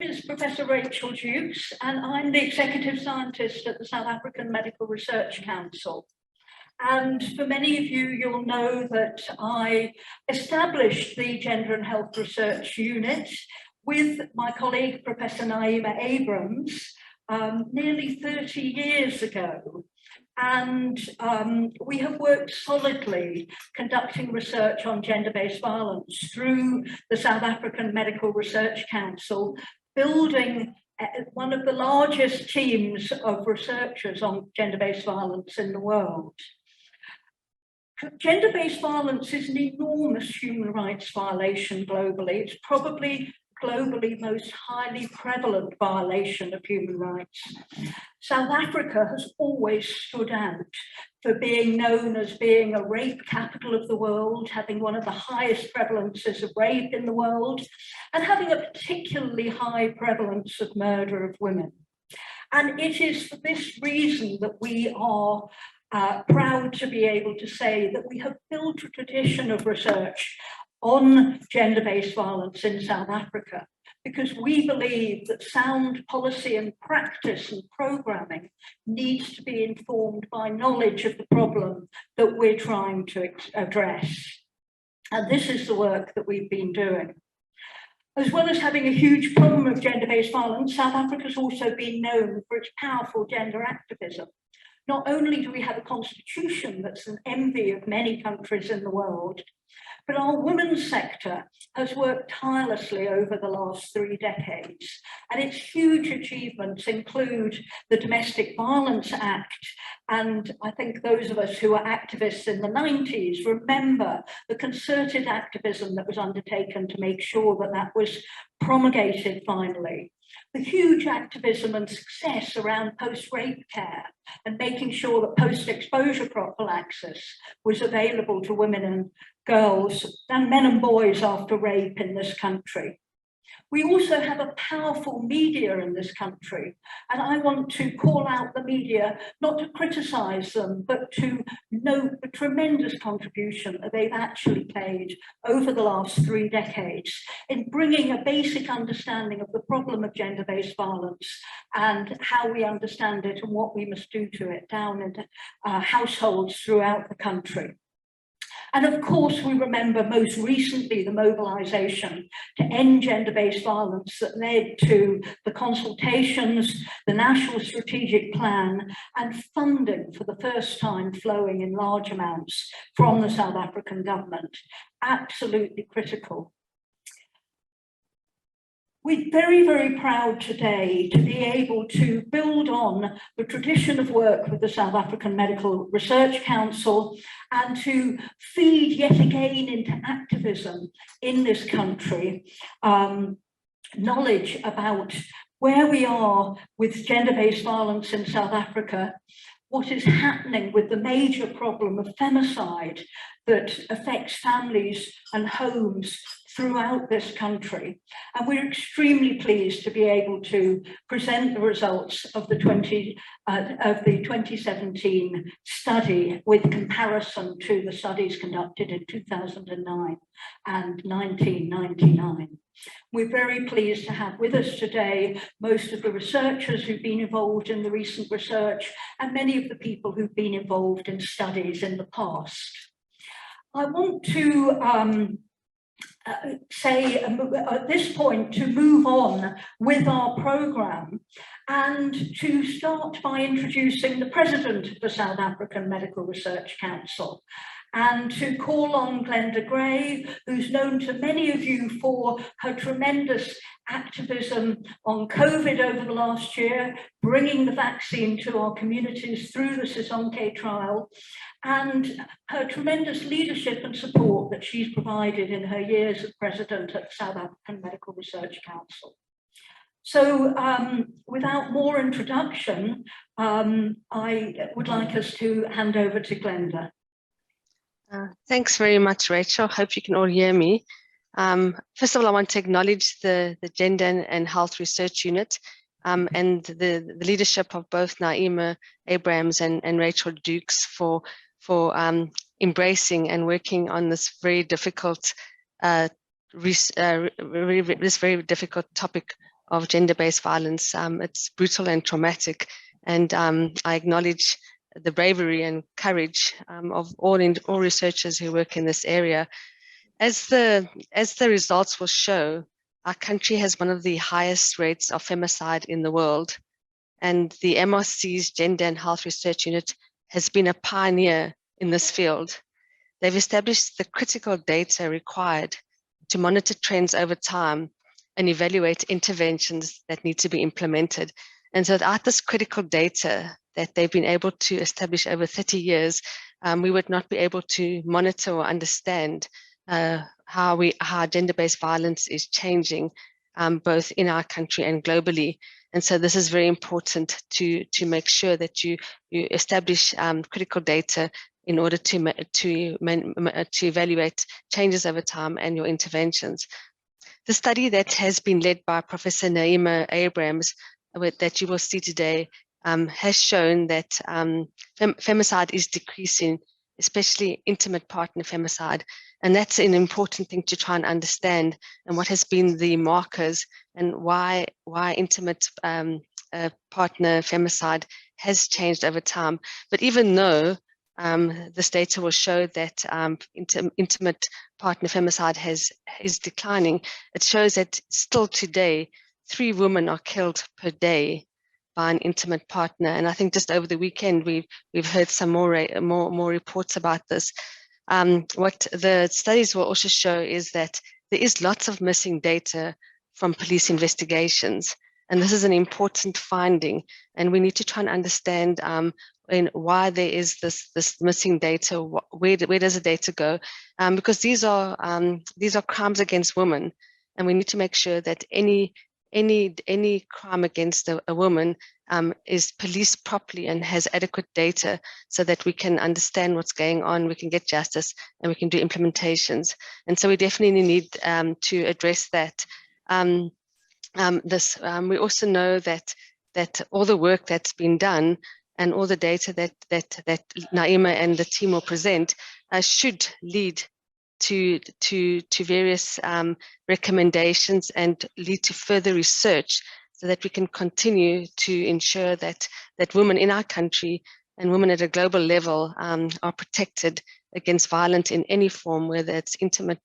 Is Professor Rachel Dukes, and I'm the Executive Scientist at the South African Medical Research Council. And for many of you, you'll know that I established the Gender and Health Research Unit with my colleague, Professor Naima Abrams, nearly 30 years ago. And we have worked solidly conducting research on gender-based violence through the South African Medical Research Council, building one of the largest teams of researchers on gender-based violence in the world. Gender-based violence is an enormous human rights violation globally. It's probably globally most highly prevalent violation of human rights. South Africa has always stood out for being known as being a rape capital of the world, having one of the highest prevalences of rape in the world, and having a particularly high prevalence of murder of women. And it is for this reason that we are proud to be able to say that we have built a tradition of research on gender-based violence in South Africa, because we believe that sound policy and practice and programming needs to be informed by knowledge of the problem that we're trying to address. And this is the work that we've been doing. As well as having a huge problem of gender-based violence, South Africa's also been known for its powerful gender activism. Not only do we have a constitution that's an envy of many countries in the world, but our women's sector has worked tirelessly over the last 3 decades, and its huge achievements include the Domestic Violence Act. And I think those of us who were activists in the 90s remember the concerted activism that was undertaken to make sure that that was promulgated finally. The huge activism and success around post-rape care and making sure that post-exposure prophylaxis was available to women and girls and men and boys after rape in this country. We also have a powerful media in this country, and I want to call out the media, not to criticize them, but to note the tremendous contribution that they've actually played over the last 3 decades in bringing a basic understanding of the problem of gender-based violence and how we understand it and what we must do to it down into households throughout the country. And of course, we remember most recently the mobilization to end gender-based violence that led to the consultations, the National Strategic Plan, and funding for the first time flowing in large amounts from the South African government. Absolutely critical. We're very, very proud today to be able to build on the tradition of work with the South African Medical Research Council and to feed yet again into activism in this country, knowledge about where we are with gender-based violence in South Africa, what is happening with the major problem of femicide that affects families and homes throughout this country. And we're extremely pleased to be able to present the results of the 2017 study with comparison to the studies conducted in 2009 and 1999. We're very pleased to have with us today most of the researchers who've been involved in the recent research and many of the people who've been involved in studies in the past. I want to say at this point to move on with our programme and to start by introducing the President of the South African Medical Research Council, and to call on Glenda Gray, who's known to many of you for her tremendous activism on COVID over the last year, bringing the vaccine to our communities through the Sisonke trial, and her tremendous leadership and support that she's provided in her years as President at the South African Medical Research Council. So without more introduction, I would like us to hand over to Glenda. Thanks very much, Rachel. Hope you can all hear me. First of all, I want to acknowledge the Gender and Health Research Unit and the leadership of both Naima Abrams and Rachel Dukes for embracing and working on this very difficult topic of gender-based violence. It's brutal and traumatic, and I acknowledge the bravery and courage of all researchers who work in this area. As the results will show, our country has one of the highest rates of femicide in the world, and the MRC's Gender and Health Research Unit has been a pioneer in this field. They've established the critical data required to monitor trends over time and evaluate interventions that need to be implemented. And so without this critical data that they've been able to establish over 30 years, we would not be able to monitor or understand how gender-based violence is changing both in our country and globally. And so this is very important to make sure that you establish critical data in order to evaluate changes over time and your interventions. The study that has been led by Professor Naima Abrams, that you will see today, has shown that femicide is decreasing, especially intimate partner femicide. And that's an important thing to try and understand, and what has been the markers and why intimate partner femicide has changed over time. But even though this data will show that intimate partner femicide is declining, it shows that still today 3 women are killed per day by an intimate partner. And I think just over the weekend we've heard some more reports about this. What the studies will also show is that there is lots of missing data from police investigations, and this is an important finding, and we need to try and understand why there is this missing data. Where does the data go? Because these are crimes against women, and we need to make sure that any crime against a woman is policed properly and has adequate data, so that we can understand what's going on, we can get justice, and we can do implementations. And so we definitely need to address that. We also know that all the work that's been done and all the data that Naima and the team will present should lead to various recommendations and lead to further research, so that we can continue to ensure that women in our country and women at a global level are protected against violence in any form, whether it's intimate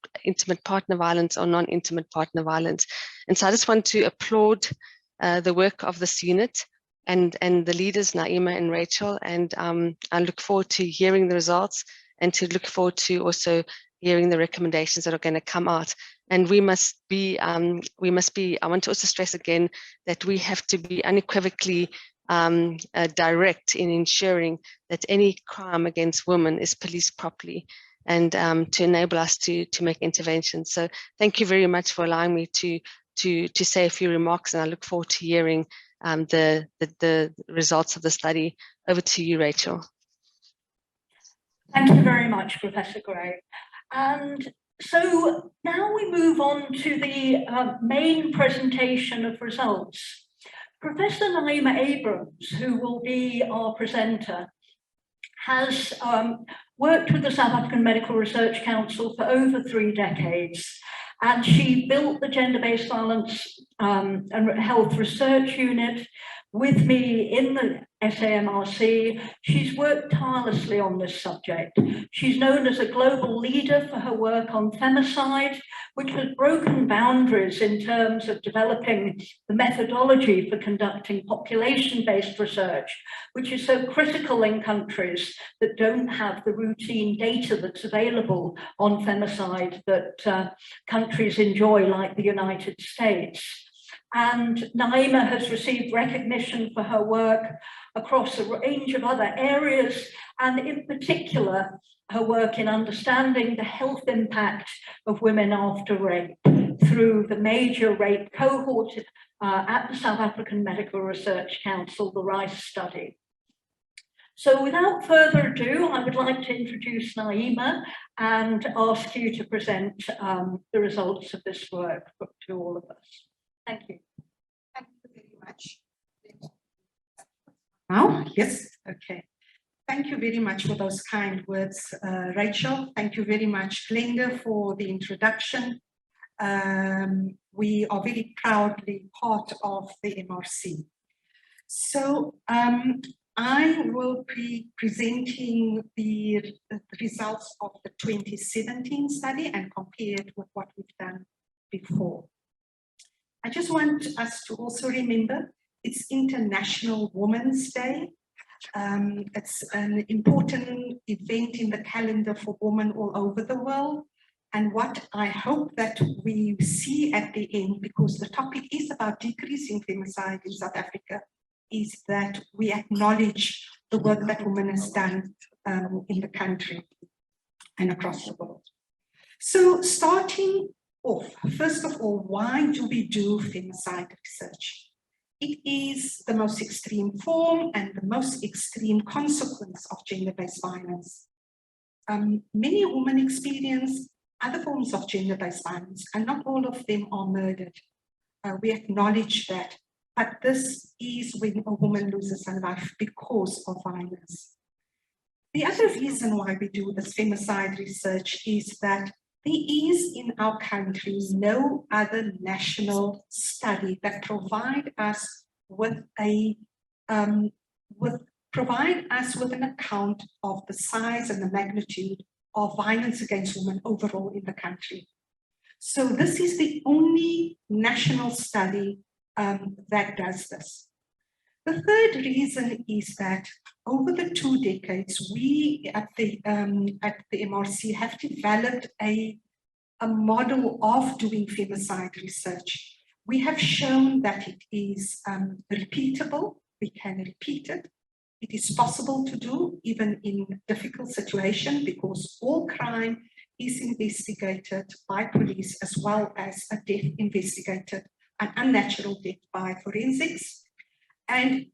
partner violence or non-intimate partner violence. And so I just want to applaud the work of this unit and the leaders, Naima and Rachel, and I look forward to hearing the results, and to look forward to also hearing the recommendations that are going to come out. And I want to also stress again that we have to be unequivocally direct in ensuring that any crime against women is policed properly, and to enable us to make interventions. So thank you very much for allowing me to say a few remarks, and I look forward to hearing the results of the study. Over to you, Rachel. Thank you very much, Professor Gray. And so now we move on to the main presentation of results. Professor Naima Abrams, who will be our presenter, has worked with the South African Medical Research Council for over 3 decades, and she built the Gender-Based Violence and Health Research Unit with me in the SAMRC. She's worked tirelessly on this subject. She's known as a global leader for her work on femicide, which has broken boundaries in terms of developing the methodology for conducting population-based research, which is so critical in countries that don't have the routine data that's available on femicide that countries enjoy, like the United States. And Naima has received recognition for her work across a range of other areas, and in particular, her work in understanding the health impact of women after rape through the major rape cohort at the South African Medical Research Council, the RICE study. So without further ado, I would like to introduce Naima and ask you to present the results of this work to all of us. Thank you. Thank you very much. Now, yes, okay. Thank you very much for those kind words, Rachel. Thank you very much, Glenda, for the introduction. we are very proudly part of the MRC. So I will be presenting the results of the 2017 study and compare it with what we've done before. I just want us to also remember it's International Women's Day. It's an important event in the calendar for women all over the world. And what I hope that we see at the end, because the topic is about decreasing femicide in South Africa, is that we acknowledge the work that women has done in the country and across the world. So starting off, first of all, why do we do femicide research? It is the most extreme form and the most extreme consequence of gender-based violence. Many women experience other forms of gender-based violence, and not all of them are murdered. We acknowledge that, but this is when a woman loses her life because of violence. The other reason why we do this femicide research is that there is in our country no other national study that provide us with an account of the size and the magnitude of violence against women overall in the country. So this is the only national study that does this. The third reason is that over the 2 decades, we at the MRC have developed a model of doing femicide research. We have shown that it is repeatable. We can repeat it. It is possible to do even in difficult situations because all crime is investigated by police as well as a death investigated, an unnatural death by forensics. And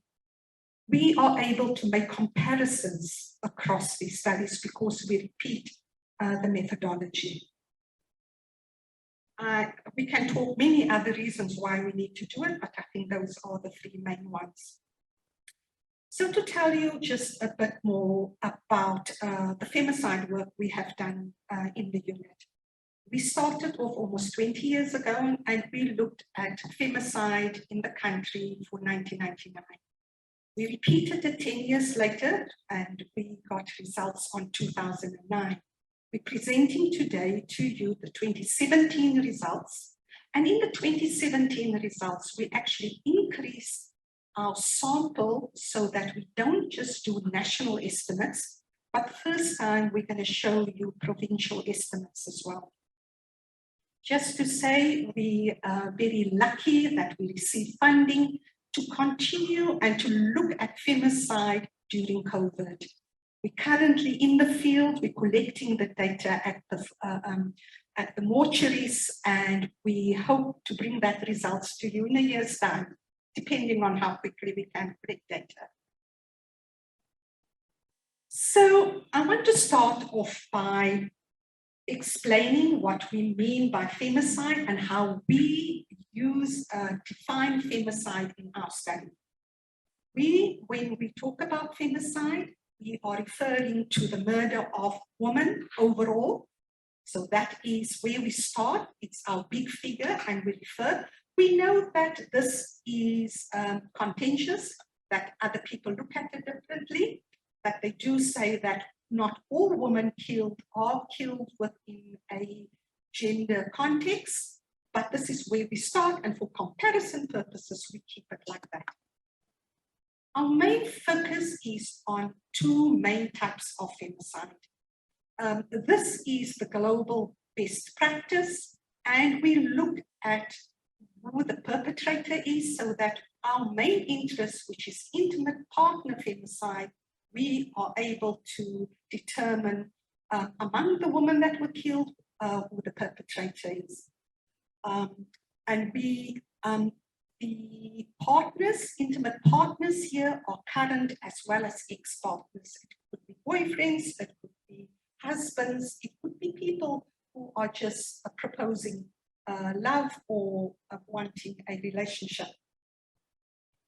we are able to make comparisons across these studies because we repeat the methodology. We can talk many other reasons why we need to do it, but I think those are the 3 main ones. So to tell you just a bit more about the femicide work we have done in the unit. We started off almost 20 years ago and we looked at femicide in the country for 1999. We repeated it 10 years later and we got results on 2009. We're presenting today to you the 2017 results. And in the 2017 results, we actually increased our sample so that we don't just do national estimates, but first time we're going to show you provincial estimates as well. Just to say we are very lucky that we received funding to continue and to look at femicide during COVID. We're currently in the field, we're collecting the data at the mortuaries, and we hope to bring that results to you in a year's time, depending on how quickly we can collect data. So I want to start off by explaining what we mean by femicide and how we define femicide in our study. When we talk about femicide, we are referring to the murder of women overall. So that is where we start. It's our big figure and we refer. We know that this is contentious, that other people look at it differently, that they do say that not all women killed are killed within a gender context, but this is where we start, and for comparison purposes, we keep it like that. Our main focus is on 2 main types of femicide. This is the global best practice, and we look at who the perpetrator is so that our main interest, which is intimate partner femicide, we are able to determine among the women that were killed who the perpetrator is. And the partners, intimate partners here are current as well as ex-partners. It could be boyfriends, it could be husbands, it could be people who are just proposing love or wanting a relationship.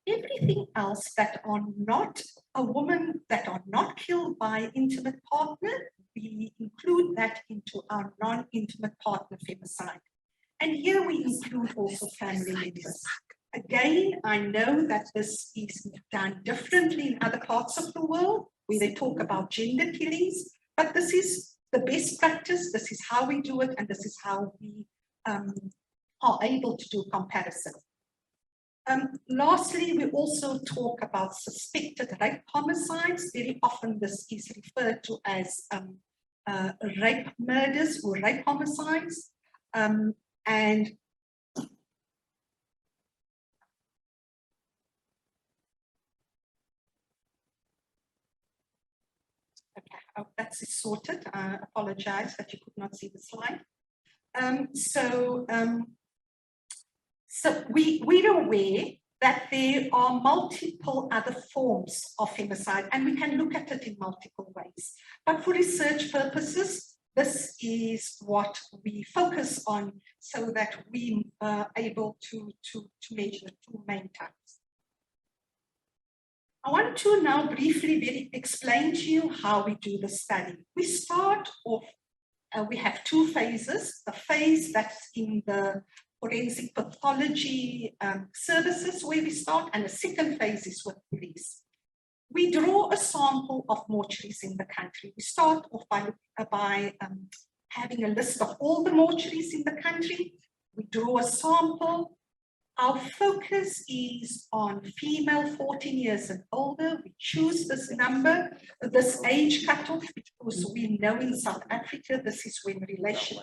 Everything else that are not a woman, that are not killed by intimate partner, we include that into our non-intimate partner femicide. And here we include also family members. Again, I know that this is done differently in other parts of the world where they talk about gender killings, but this is the best practice, this is how we do it, and this is how we are able to do comparison. Lastly, we also talk about suspected rape homicides. Very often this is referred to as rape murders or rape homicides. And okay, oh, that's sorted. I apologize that you could not see the slide. So we're aware that there are multiple other forms of femicide, and we can look at it in multiple ways. But for research purposes, this is what we focus on so that we are able to measure the two main types. I want to now briefly explain to you how we do the study. We start off, we have two phases, the phase that's in the forensic pathology services where we start, and the second phase is with police. We draw a sample of mortuaries in the country. We start off by having a list of all the mortuaries in the country. We draw a sample. Our focus is on female 14 years and older. We choose this number, this age cutoff, because we know in South Africa, this is when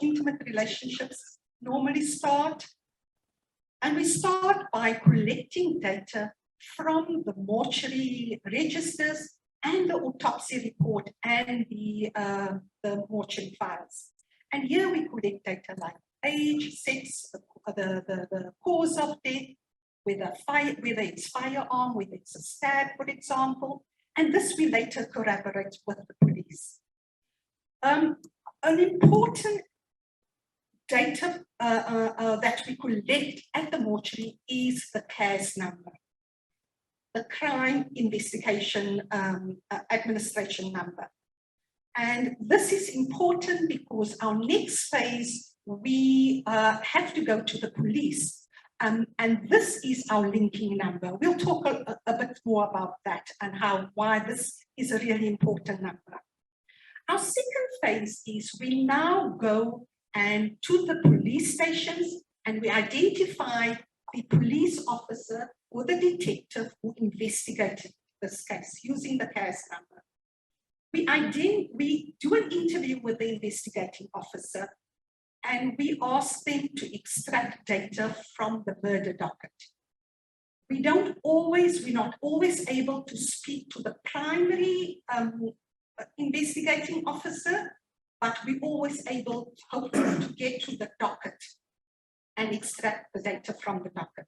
intimate relationships normally start. And we start by collecting data from the mortuary registers and the autopsy report and the mortuary files. And here we collect data like age, sex, the cause of death, whether it's firearm, whether it's a stab, for example. And this we later corroborate with the police. An important data that we collect at the mortuary is the CAS number, the Crime Investigation Administration number. And this is important because our next phase, we have to go to the police. And this is our linking number. We'll talk a bit more about that and why this is a really important number. Our second phase is we now go and to the police stations and we identify the police officer or the detective who investigated this case using the CAS number. We do an interview with the investigating officer and we ask them to extract data from the murder docket. We're not always able to speak to the primary investigating officer, but we're always able, hopefully, to get to the docket and extract the data from the docket.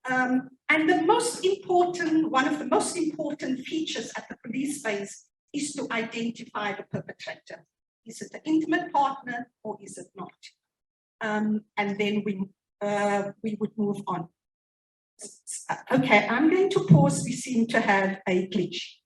And one of the most important features at the police phase is to identify the perpetrator. Is it the intimate partner or is it not? And then we would move on. Okay, I'm going to pause. We seem to have a glitch.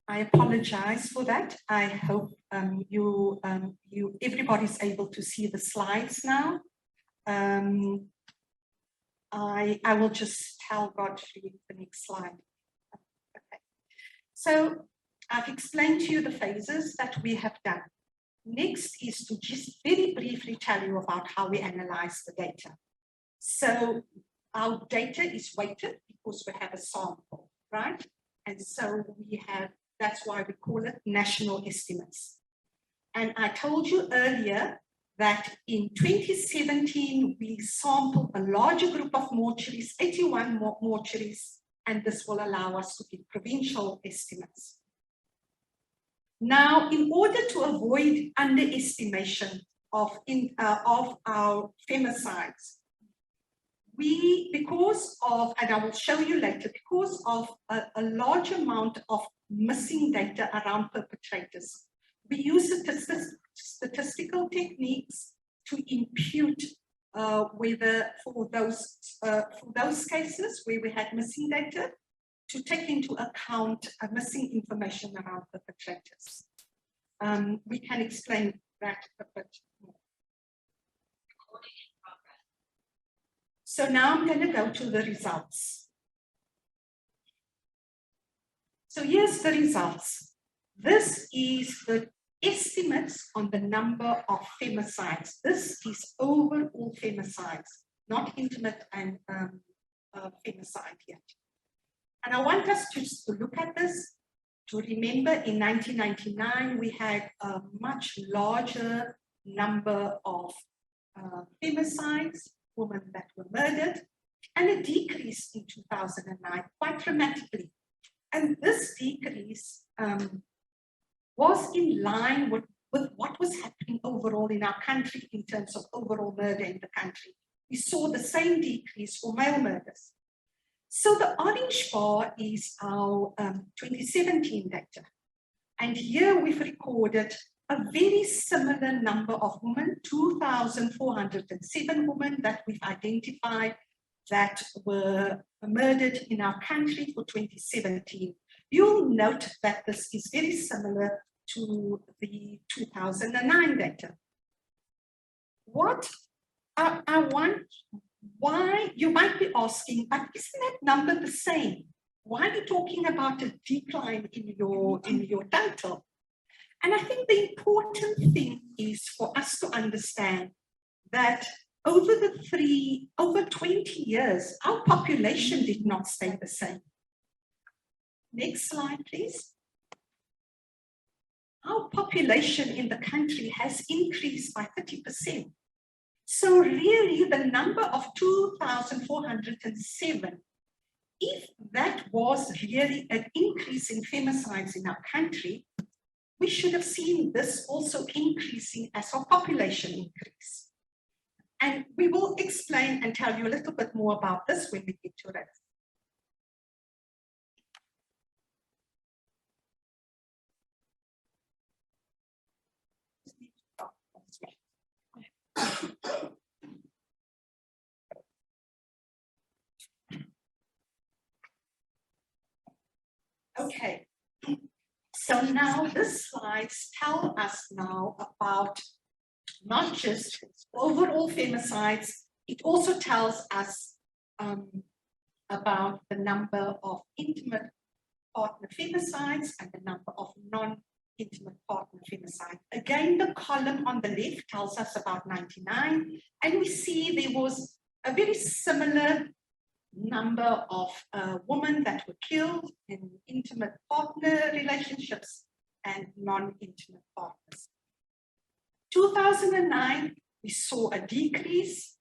I apologize for that. I hope everybody's able to see the slides now. I will just tell Godfrey the next slide. Okay. So I've explained to you the phases that we have done. Next is to just very briefly tell you about how we analyze the data. So our data is weighted because we have a sample, right? And so that's why we call it national estimates. And I told you earlier that in 2017, we sampled a larger group of mortuaries, 81 mortuaries, and this will allow us to give provincial estimates. Now, in order to avoid underestimation of our femicides, because of, and I will show you later, because of a large amount of missing data around perpetrators, we use statistical techniques to impute whether for those cases where we had missing data, to take into account missing information around perpetrators. We can explain that a bit more. So now I'm going to go to the results. So here's the results. This is the estimates on the number of femicides. This is overall femicides, not intimate and femicide yet. And I want us to look at this, to remember in 1999, we had a much larger number of femicides, women that were murdered, and a decrease in 2009 quite dramatically. And this decrease was in line with what was happening overall in our country in terms of overall murder in the country. We saw the same decrease for male murders. So the orange bar is our 2017 data. And here we've recorded a very similar number of women, 2,407 women that we've identified that were murdered in our country for 2017. You'll note that this is very similar to the 2009 data. What why, you might be asking, but isn't that number the same? Why are you talking about a decline in your total? And I think the important thing is for us to understand that over 20 years, our population did not stay the same. Next slide, please. Our population in the country has increased by 30%. So really the number of 2,407, if that was really an increase in femicides in our country, we should have seen this also increasing as our population increased. And we will explain and tell you a little bit more about this when we get to it. Okay, so now this slides tell us now about not just overall femicides, it also tells us about the number of intimate partner femicides and the number of non-intimate partner femicide. Again, the column on the left tells us about 99, and we see there was a very similar number of women that were killed in intimate partner relationships and non-intimate partners. 2009, we saw a decrease.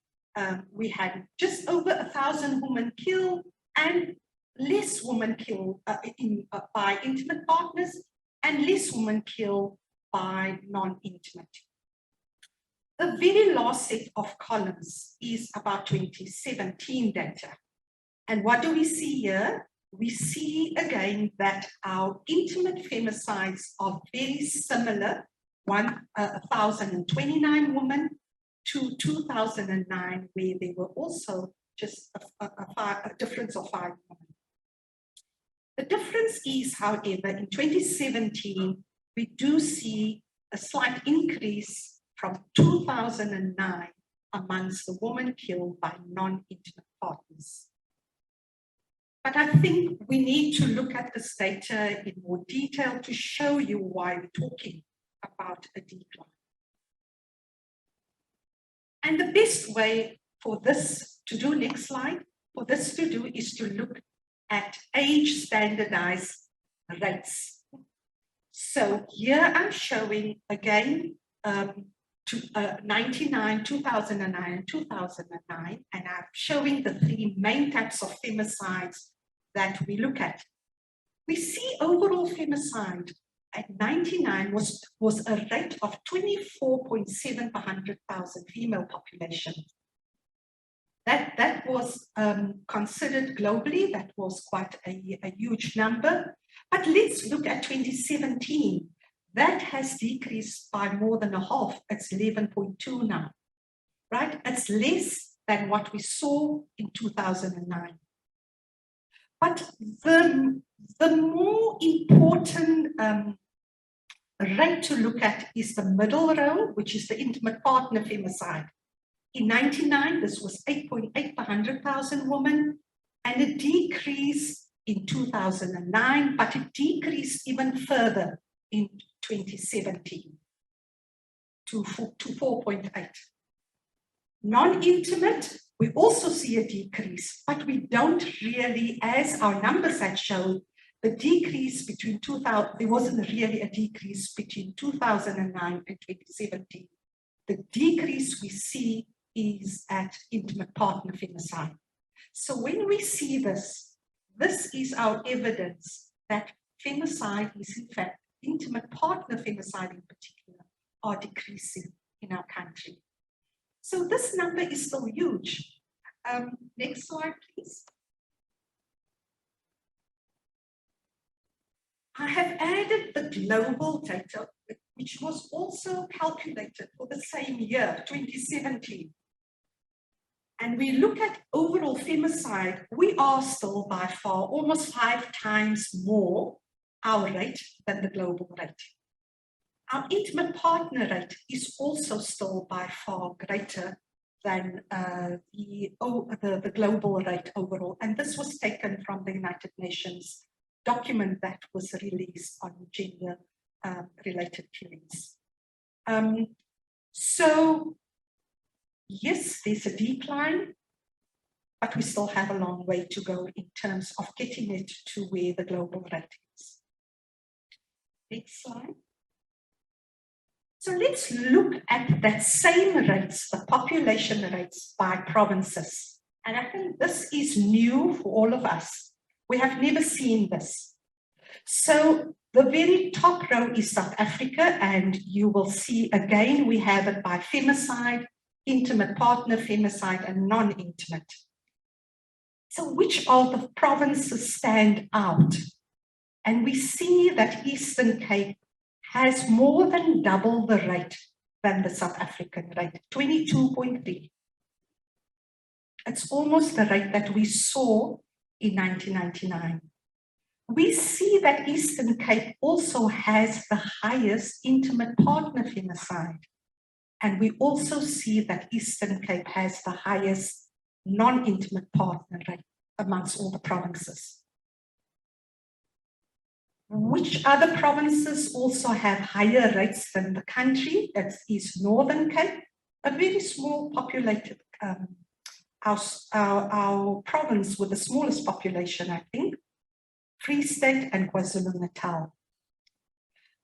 We had just over 1,000 women killed and less women killed by intimate partners and less women killed by non-intimate. The very last set of columns is about 2017 data. And what do we see here? We see again that our intimate femicides are very similar, 1,029 women to 2009, where there were also just a difference of 5 women. The difference is, however, in 2017, we do see a slight increase from 2009 amongst the women killed by non-intimate partners. But I think we need to look at this data in more detail to show you why we're talking about a decline. And the best way for this to do, next slide, for this to do is to look at age standardized rates. So here I'm showing again 99, 2009, 2009, and I'm showing the 3 main types of femicides that we look at, we see overall femicide at 99 was a rate of 24.7 per 100,000 female population. That was considered globally, that was quite a huge number. But let's look at 2017. That has decreased by more than a half. It's 11.2 now, right? It's less than what we saw in 2009. But the more important rate to look at is the middle row, which is the intimate partner femicide. In 99, this was 8.8 per 100,000 women, and it decreased in 2009, but it decreased even further in 2017 to 4.8. Non-intimate, we also see a decrease, but we don't really, as our numbers had shown, the decrease between 2000, there wasn't really a decrease between 2009 and 2017. The decrease we see is at intimate partner femicide. So when we see this, this is our evidence that femicide is in fact, intimate partner femicide in particular, are decreasing in our country. So this number is still huge. Next slide, please. I have added the global data, which was also calculated for the same year, 2017. And we look at overall femicide, we are still by far almost 5 times more our rate than the global rate. Our intimate partner rate is also still by far greater than the global rate overall. And this was taken from the United Nations document that was released on gender related killings. So yes, there's a decline, but we still have a long way to go in terms of getting it to where the global rate is. Next slide. So let's look at that same rates, the population rates by provinces. And I think this is new for all of us. We have never seen this. So the very top row is South Africa, and you will see again, we have it by femicide, intimate partner femicide, and non-intimate. So which of the provinces stand out? And we see that Eastern Cape has more than double the rate than the South African rate, 22.3. It's almost the rate that we saw in 1999. We see that Eastern Cape also has the highest intimate partner femicide. And we also see that Eastern Cape has the highest non-intimate partner rate amongst all the provinces. Which other provinces also have higher rates than the country? That is Northern Cape, a very small populated, our province with the smallest population, I think, Free State and KwaZulu-Natal.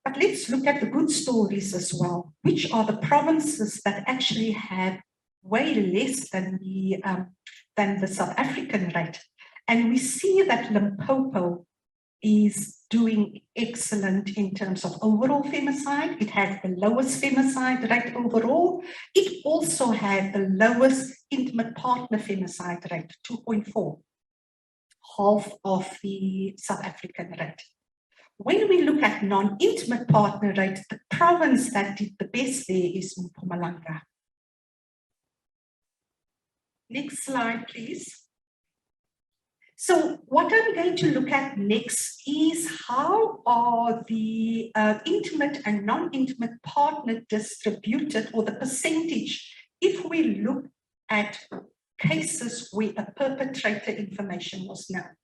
But let's look at the good stories as well. Which are the provinces that actually have way less than the South African rate? And we see that Limpopo is doing excellent in terms of overall femicide. It has the lowest femicide rate overall. It also had the lowest intimate partner femicide rate, 2.4, half of the South African rate. When we look at non-intimate partner rate, the province that did the best there is Mpumalanga. Next slide, please. So what I'm going to look at next is how are the intimate and non-intimate partner distributed, or the percentage, if we look at cases where a perpetrator information was known.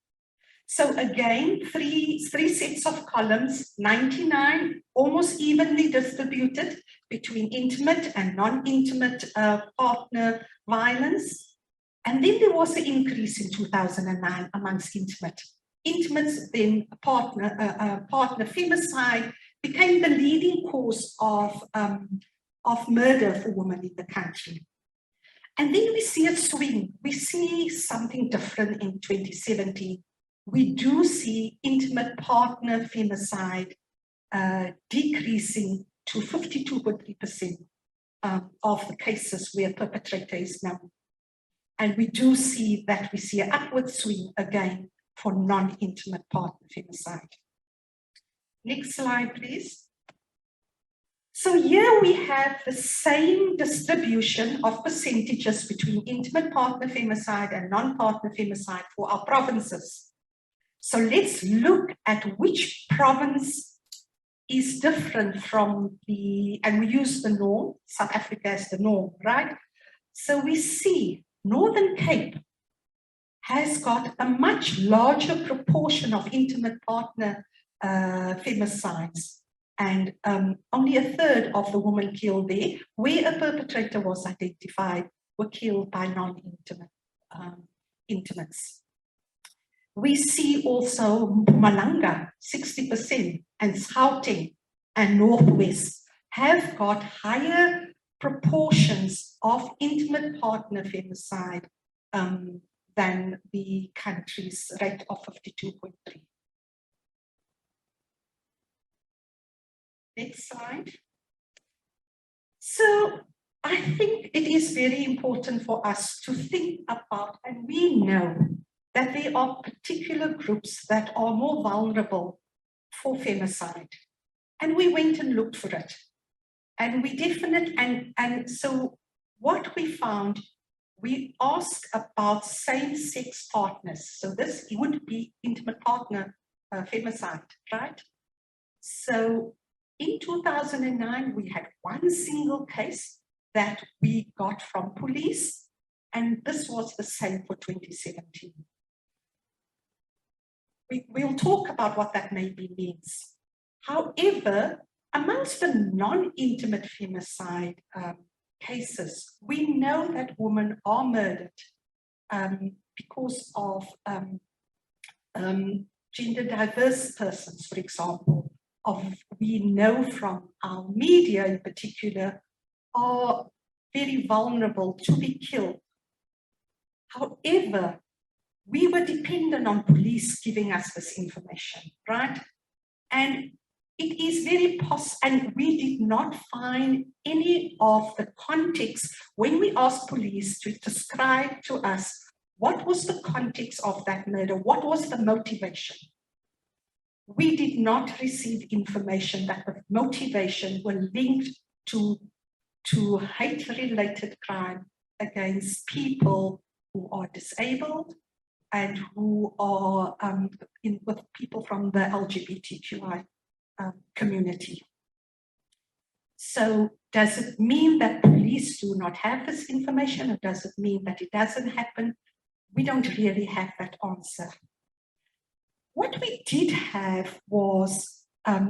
So again, three sets of columns, 99, almost evenly distributed between intimate and non-intimate partner violence. And then there was an increase in 2009 amongst intimate. Intimates, then partner femicide became the leading cause of murder for women in the country. And then we see a swing. We see something different in 2017. we do see intimate partner femicide decreasing to 52.3% of the cases where perpetrator is known. And we do see that we see an upward swing again for non-intimate partner femicide. Next slide, please. So here we have the same distribution of percentages between intimate partner femicide and non-partner femicide for our provinces. So let's look at which province is different from and we use the norm, South Africa as the norm, right? So we see Northern Cape has got a much larger proportion of intimate partner femicides, and only a third of the women killed there, where a perpetrator was identified, were killed by non-intimate intimates. We see also Mpumalanga, 60%, and Gauteng and Northwest have got higher proportions of intimate partner femicide than the country's rate of 52.3. Next slide. So I think it is very important for us to think about, and we know that there are particular groups that are more vulnerable for femicide. And we went and looked for it. And we definitely, and so what we found, we asked about same-sex partners. So this would be intimate partner femicide, right? So in 2009, we had one single case that we got from police, and this was the same for 2017. We'll talk about what that maybe means. However, amongst the non-intimate femicide cases, we know that women are murdered because of gender diverse persons, for example. We know from our media in particular, are very vulnerable to be killed. However, we were dependent on police giving us this information, right? And it is very possible, and we did not find any of the context when we asked police to describe to us what was the context of that murder, what was the motivation. We did not receive information that the motivation were linked to hate-related crime against people who are disabled and who are with people from the LGBTQI community. So does it mean that police do not have this information, or does it mean that it doesn't happen? We don't really have that answer. What we did have was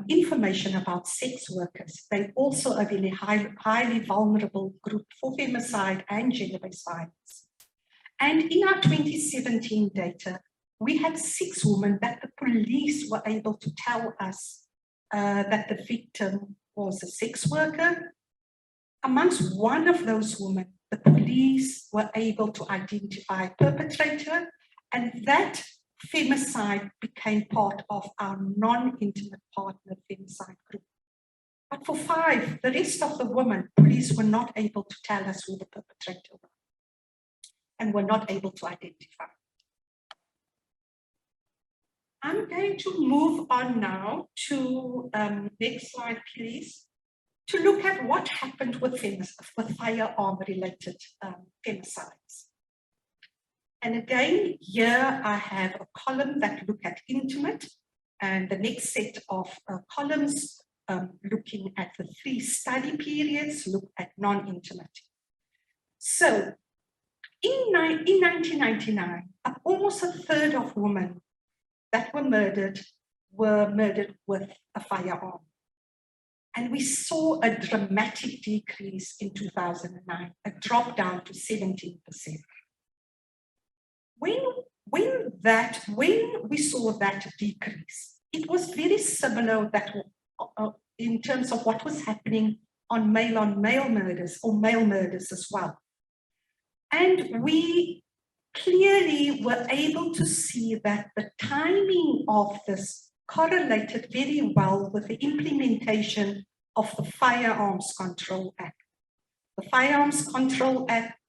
information about sex workers. They're also a really highly vulnerable group for femicide and gender-based violence. And in our 2017 data, we had 6 women that the police were able to tell us that the victim was a sex worker. Amongst one of those women, the police were able to identify a perpetrator, and that femicide became part of our non-intimate partner femicide group. But for 5, the rest of the women, police were not able to tell us who the perpetrator was and were not able to identify. I'm going to move on now to, next slide please, to look at what happened with firearm-related femicides. And again, here I have a column that look at intimate, and the next set of columns looking at the 3 study periods, look at non-intimate. So in 1999, almost a third of women that were murdered with a firearm. And we saw a dramatic decrease in 2009, a drop down to 17%. When we saw that decrease, it was very similar that in terms of what was happening on male murders or male murders as well. And we clearly were able to see that the timing of this correlated very well with the implementation of the Firearms Control Act. The Firearms Control Act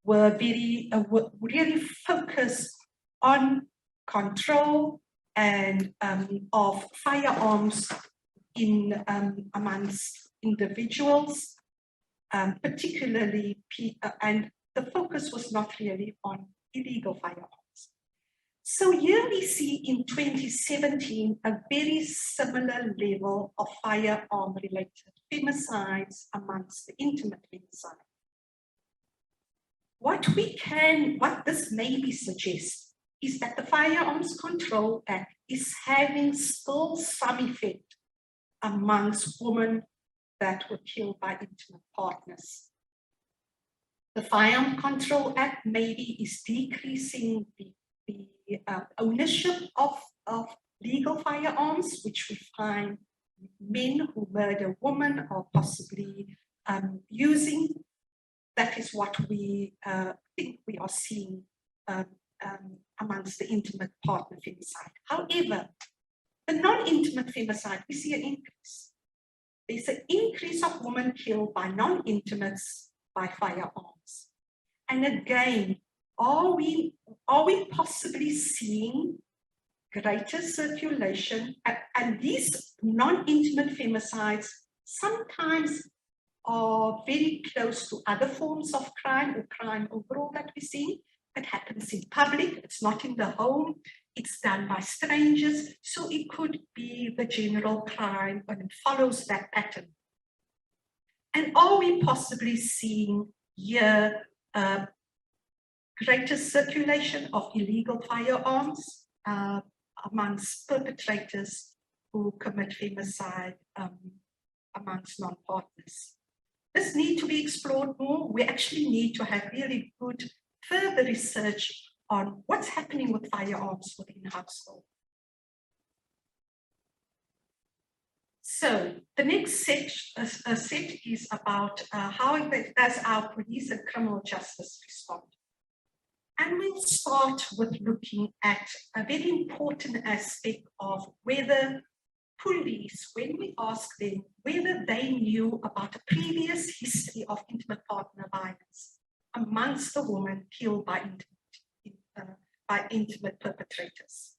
were really focused on control and of firearms in amongst individuals, particularly, and the focus was not really on illegal firearms. So here we see in 2017 a very similar level of firearm-related femicides amongst the intimate femicide. What this maybe suggests is that the Firearms Control Act is having still some effect amongst women that were killed by intimate partners. The Firearms Control Act maybe is decreasing the ownership of legal firearms, which we find men who murder women are possibly using. That is what we think we are seeing amongst the intimate partner femicide. However, the non-intimate femicide, we see an increase. There's an increase of women killed by non-intimates by firearms. And again, are we possibly seeing greater circulation? And these non-intimate femicides sometimes are very close to other forms of crime or crime overall that we see. It happens in public, it's not in the home, it's done by strangers, so it could be the general crime and it follows that pattern. And are we possibly seeing here greater circulation of illegal firearms amongst perpetrators who commit femicide amongst non-partners? This needs to be explored more. We actually need to have really good further research on what's happening with firearms within household. So the next set is about how does our police and criminal justice respond. And we'll start with looking at a very important aspect of whether police, when we ask them whether they knew about a previous history of intimate partner violence amongst the women killed by intimate perpetrators.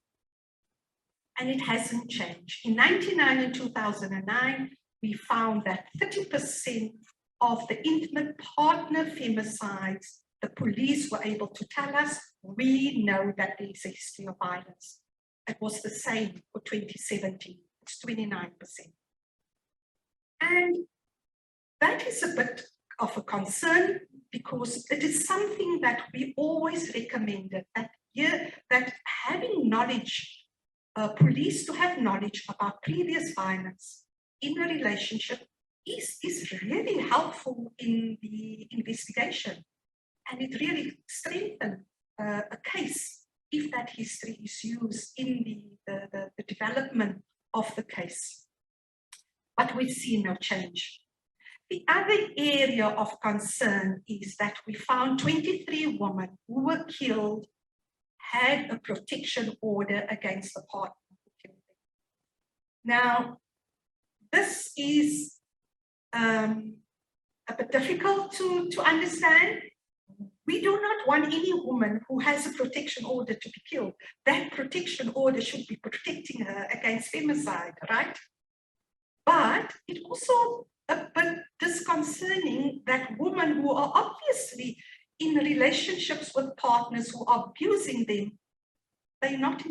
And it hasn't changed. In 1999 and 2009, we found that 30% of the intimate partner femicides, the police were able to tell us, we know that there is a history of violence. It was the same for 2017, it's 29%. And that is a bit of a concern because it is something that we always recommended, that having knowledge, police to have knowledge about previous violence in a relationship is really helpful in the investigation. And it really strengthens a case if that history is used in the development of the case. But we've seen no change. The other area of concern is that we found 23 women who were killed had a protection order against the partner who killed them. Now, this is a bit difficult to understand. We do not want any woman who has a protection order to be killed. That protection order should be protecting her against femicide, right? But it also a bit disconcerting that women who are obviously in relationships with partners who are abusing them, they do not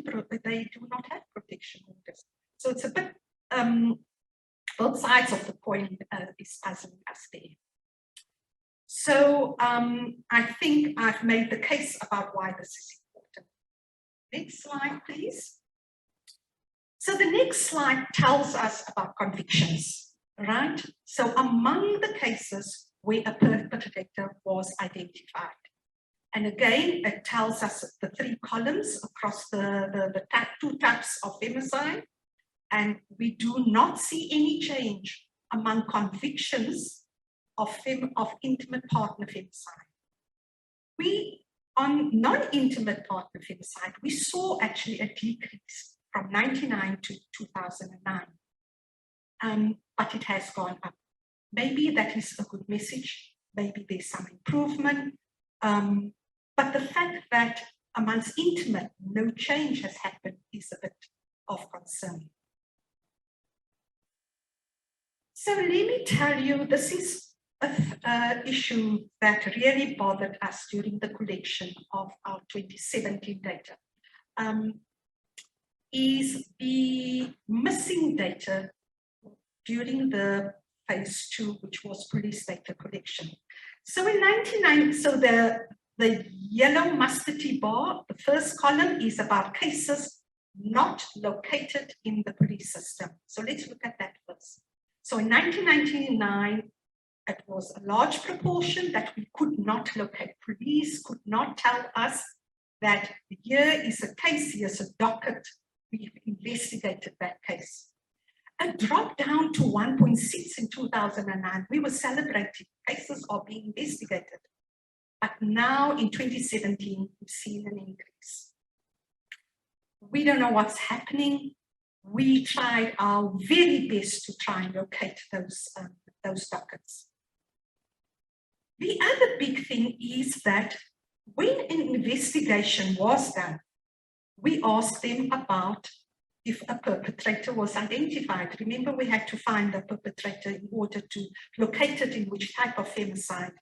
have protection orders. So it's a bit, both sides of the coin is puzzling us there. So I think I've made the case about why this is important. Next slide, please. So the next slide tells us about convictions, right? So among the cases where a perpetrator was identified. And again, it tells us the three columns across the two types of femicide. And we do not see any change among convictions of intimate partner femicide. We On non-intimate partner femicide, we saw actually a decrease from 99 to 2009, but it has gone up. Maybe that is a good message, maybe there's some improvement, but the fact that amongst intimate, no change has happened is a bit of concern. So let me tell you, this is an issue that really bothered us during the collection of our 2017 data, is the missing data during the phase 2, which was police data collection. So in 1990, so the yellow mustardy bar, the first column is about cases not located in the police system. So let's look at that first. So in 1999, it was a large proportion that we could not locate. Police could not tell us that here is a case, here's a docket, we've investigated that case. It dropped down to 1.6 in 2009. We were celebrating, cases are being investigated. But now in 2017, we've seen an increase. We don't know what's happening. We tried our very best to try and locate those dockets. The other big thing is that when an investigation was done, we asked them about if a perpetrator was identified. Remember, we had to find the perpetrator in order to locate it in which type of femicide.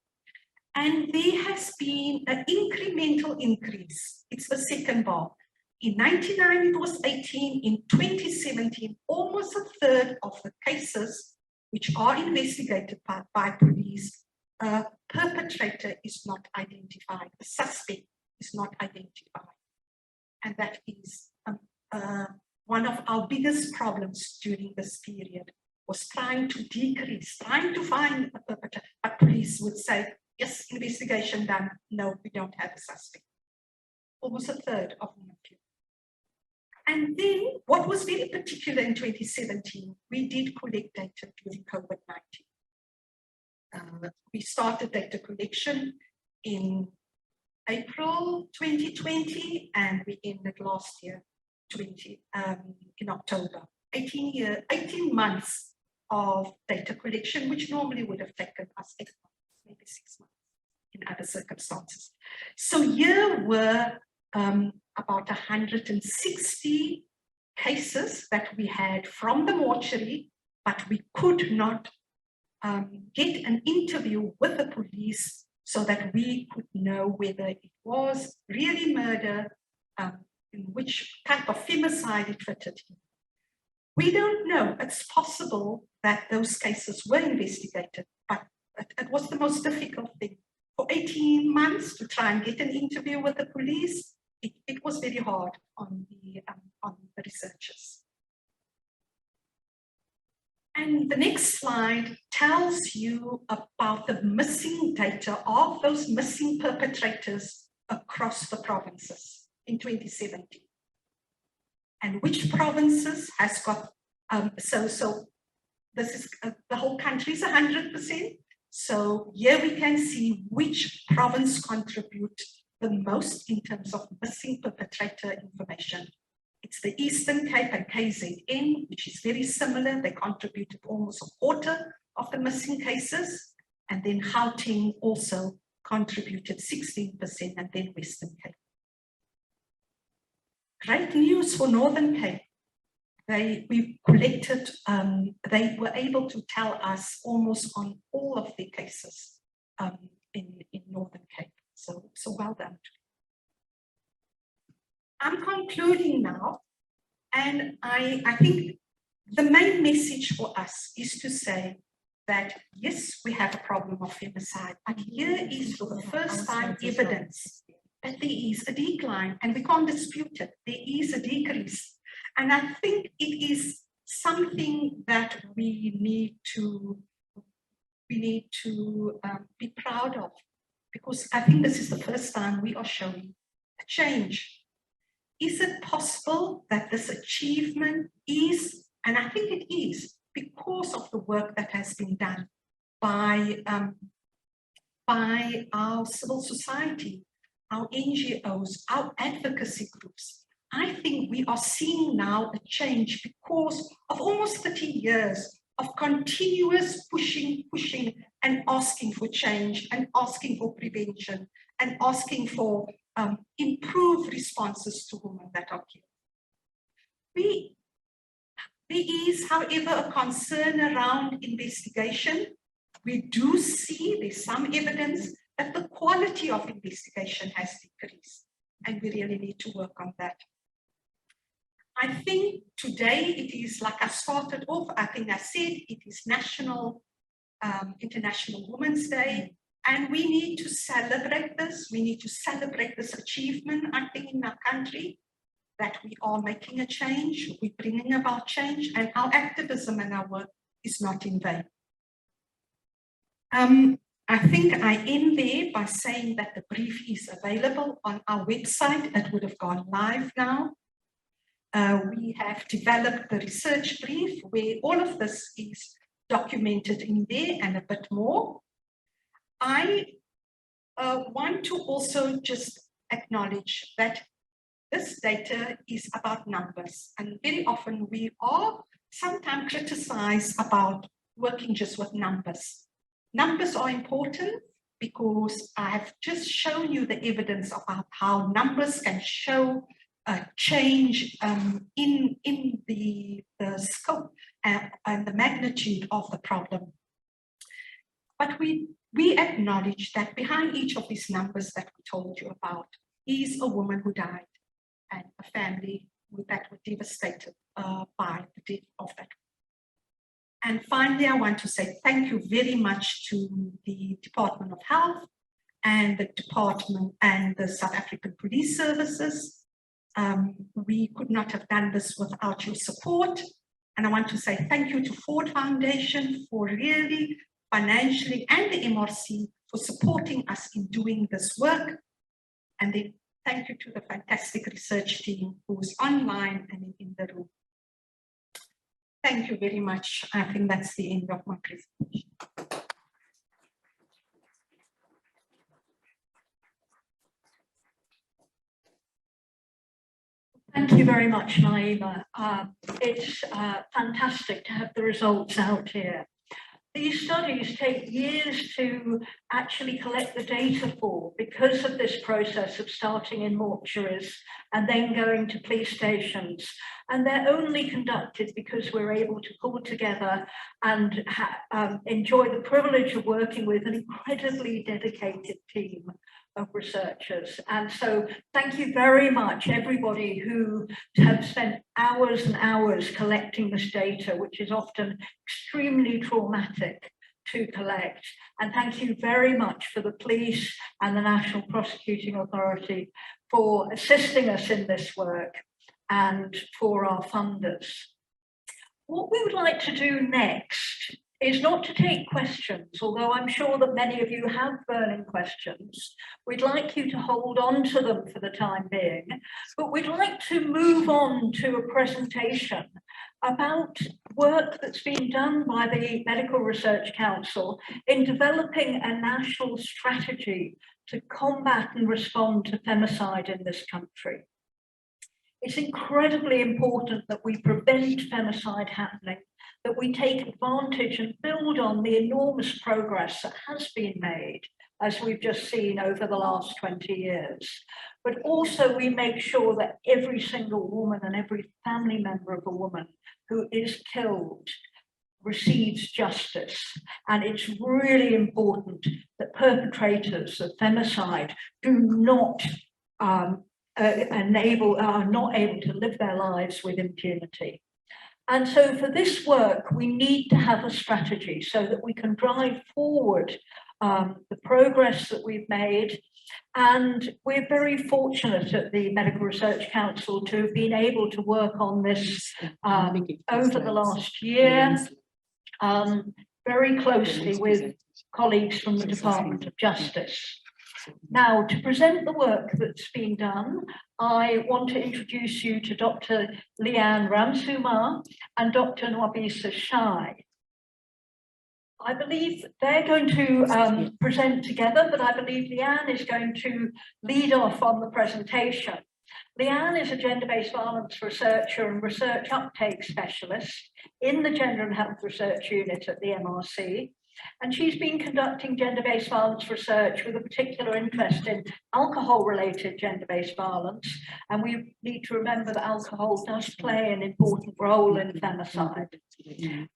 And there has been an incremental increase. It's the second bar. In 1999, it was 18. In 2017, almost a third of the cases which are investigated by police, a perpetrator is not identified. The suspect is not identified. And that is one of our biggest problems during this period, was trying to decrease, trying to find a perpetrator. But police would say, yes, investigation done. No, we don't have a suspect. Almost a third of them. And then what was very particular in 2017, we did collect data during COVID-19. We started data collection in April 2020, and we ended last year, in October. 18 months of data collection, which normally would have taken us 8 months, maybe 6 months in other circumstances. So here were about 160 cases that we had from the mortuary, but we could not get an interview with the police so that we could know whether it was really murder, in which type of femicide it fitted in. We don't know. It's possible that those cases were investigated, but it was the most difficult thing. For 18 months to try and get an interview with the police, it was very hard on the researchers. And the next slide tells you about the missing data of those missing perpetrators across the provinces in 2017. And which provinces has got, so this is, the whole country is 100%. So here we can see which province contribute the most in terms of missing perpetrator information. It's the Eastern Cape and KZN, which is very similar. They contributed almost a quarter of the missing cases. And then Gauteng also contributed 16%, and then Western Cape. Great news for Northern Cape. We collected, they were able to tell us almost on all of the cases in Northern Cape. So well done. I'm concluding now, and I think the main message for us is to say that yes, we have a problem of femicide, but here is for the first time evidence that there is a decline, and we can't dispute it. There is a decrease. And I think it is something that we need to be proud of, because I think this is the first time we are showing a change. Is it possible that this achievement is, and I think it is, because of the work that has been done by our civil society, our NGOs, our advocacy groups, I think we are seeing now a change because of almost 30 years of continuous pushing, and asking for change, and asking for prevention, and asking for improved responses to women that are killed. There is, however, a concern around investigation. We do see there's some evidence that the quality of investigation has decreased, and we really need to work on that. I think today it is, like I started off, I think I said it is International Women's Day, and we need to celebrate this. We need to celebrate this achievement, I think, in our country, that we are making a change, we're bringing about change, and our activism and our work is not in vain. I think I end there by saying that the brief is available on our website. It would have gone live now. We have developed the research brief where all of this is documented in there and a bit more. I want to also just acknowledge that this data is about numbers, and very often we are sometimes criticized about working just with numbers. Numbers are important because I have just shown you the evidence about how numbers can show a change in the scope and the magnitude of the problem. But we acknowledge that behind each of these numbers that we told you about is a woman who died and a family that were devastated by the death of that. And finally, I want to say thank you very much to the Department of Health and the Department and the South African Police Services. We could not have done this without your support. And I want to say thank you to Ford Foundation for really financially, and the MRC for supporting us in doing this work. And then thank you to the fantastic research team who is online and in the room. Thank you very much. I think that's the end of my presentation. Thank you very much, Naima. It's fantastic to have the results out here. These studies take years to actually collect the data for because of this process of starting in mortuaries and then going to police stations. And they're only conducted because we're able to pull together and enjoy the privilege of working with an incredibly dedicated team of researchers. And so thank you very much, everybody who have spent hours and hours collecting this data, which is often extremely traumatic to collect. And thank you very much for the police and the National Prosecuting Authority for assisting us in this work and for our funders. What we would like to do next is not to take questions, although I'm sure that many of you have burning questions. We'd like you to hold on to them for the time being, but we'd like to move on to a presentation about work that's been done by the Medical Research Council in developing a national strategy to combat and respond to femicide in this country. It's incredibly important that we prevent femicide happening, that we take advantage and build on the enormous progress that has been made, as we've just seen over the last 20 years. But also we make sure that every single woman and every family member of a woman who is killed receives justice. And it's really important that perpetrators of femicide are not able to live their lives with impunity. And so for this work, we need to have a strategy so that we can drive forward the progress that we've made. And we're very fortunate at the Medical Research Council to have been able to work on this over the last year, very closely with colleagues from the Department of Justice. Now, to present the work that's been done, I want to introduce you to Dr. Leanne Ramsumar and Dr. Nwabisa Shai. I believe they're going to present together, but I believe Leanne is going to lead off on the presentation. Leanne is a gender-based violence researcher and research uptake specialist in the Gender and Health Research Unit at the MRC. And she's been conducting gender-based violence research with a particular interest in alcohol-related gender-based violence. And we need to remember that alcohol does play an important role in femicide.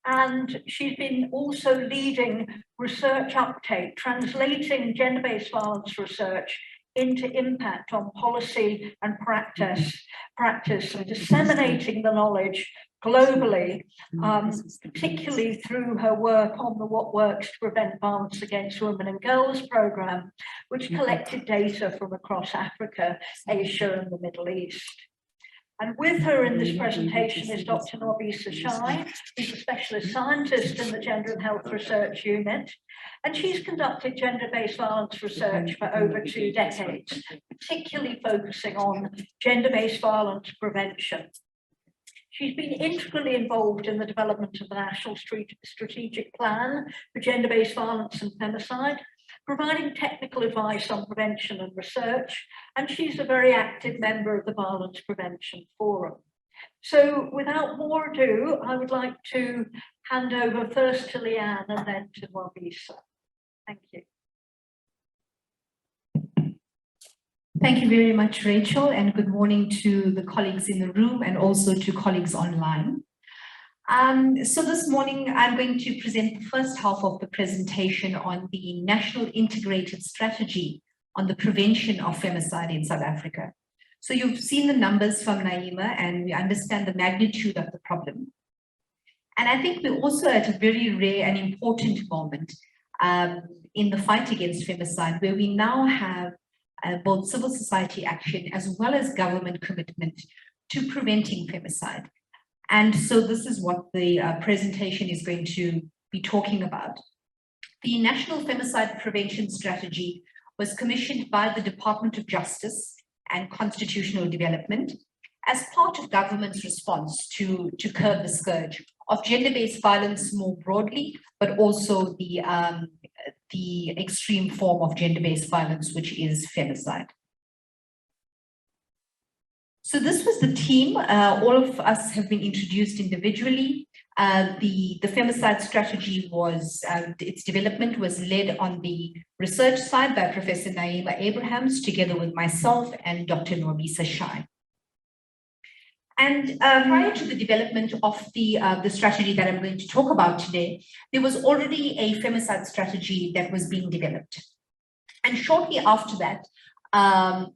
And she's been also leading research uptake, translating gender-based violence research into impact on policy and practice, and disseminating the knowledge globally, particularly through her work on the What Works to Prevent Violence Against Women and Girls program, which collected data from across Africa, Asia, and the Middle East. And with her in this presentation is Dr. Norbisa Shai, who's a specialist scientist in the Gender and Health Research Unit. And she's conducted gender-based violence research for over 2 decades, particularly focusing on gender-based violence prevention. She's been integrally involved in the development of the National Strategic Plan for Gender-Based Violence and Femicide, providing technical advice on prevention and research, and she's a very active member of the Violence Prevention Forum. So without more ado, I would like to hand over first to Leanne and then to Norbisa. Thank you. Thank you very much, Rachel, and good morning to the colleagues in the room and also to colleagues online. So this morning, I'm going to present the first half of the presentation on the National Integrated Strategy on the Prevention of Femicide in South Africa. So you've seen the numbers from Naima and we understand the magnitude of the problem. And I think we're also at a very rare and important moment in the fight against femicide, where we now have both civil society action as well as government commitment to preventing femicide. And so this is what the presentation is going to be talking about. The National Femicide Prevention Strategy was commissioned by the Department of Justice and Constitutional Development as part of government's response to curb the scourge of gender-based violence more broadly, but also the extreme form of gender-based violence, which is femicide. So this was the team. All of us have been introduced individually. The femicide strategy was, its development was led on the research side by Professor Naima Abrahams, together with myself and Dr. Norbisa Shai. And prior to the development of the strategy that I'm going to talk about today, there was already a femicide strategy that was being developed. And shortly after that,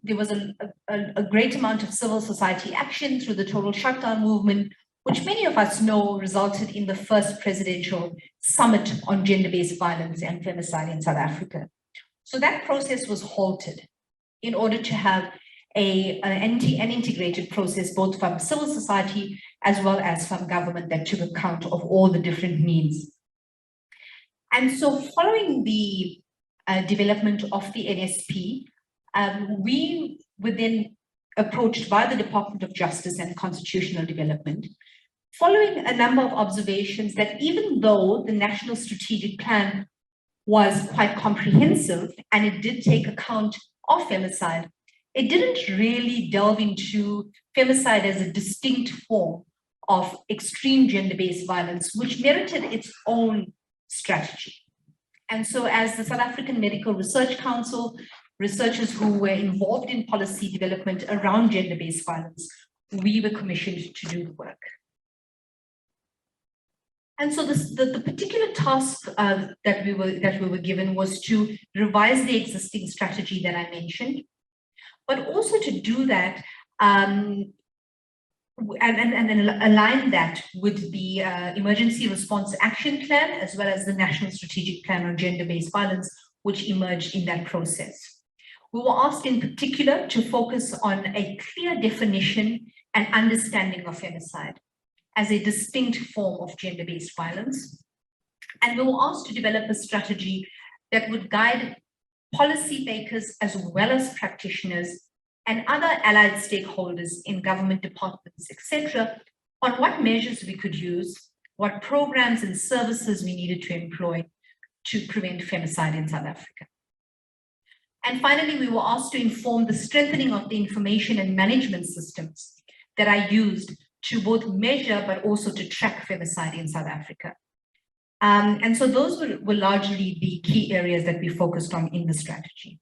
there was a great amount of civil society action through the total shutdown movement, which many of us know resulted in the first presidential summit on gender-based violence and femicide in South Africa. So that process was halted in order to have an integrated process, both from civil society as well as from government, that took account of all the different needs. And so following the development of the NSP, we were then approached by the Department of Justice and Constitutional Development, following a number of observations that even though the National Strategic Plan was quite comprehensive and it did take account of femicide, it didn't really delve into femicide as a distinct form of extreme gender-based violence, which merited its own strategy. And so as the South African Medical Research Council, researchers who were involved in policy development around gender-based violence, we were commissioned to do the work. And so the particular task that we were given was to revise the existing strategy that I mentioned, but also to do that and then align that with the Emergency Response Action Plan, as well as the National Strategic Plan on Gender-Based Violence, which emerged in that process. We were asked in particular to focus on a clear definition and understanding of femicide as a distinct form of gender-based violence. And we were asked to develop a strategy that would guide policymakers as well as practitioners and other allied stakeholders in government departments, etc., on what measures we could use, what programs and services we needed to employ to prevent femicide in South Africa. And finally, we were asked to inform the strengthening of the information and management systems that are used to both measure but also to track femicide in South Africa. And so those were largely the key areas that we focused on in the strategy.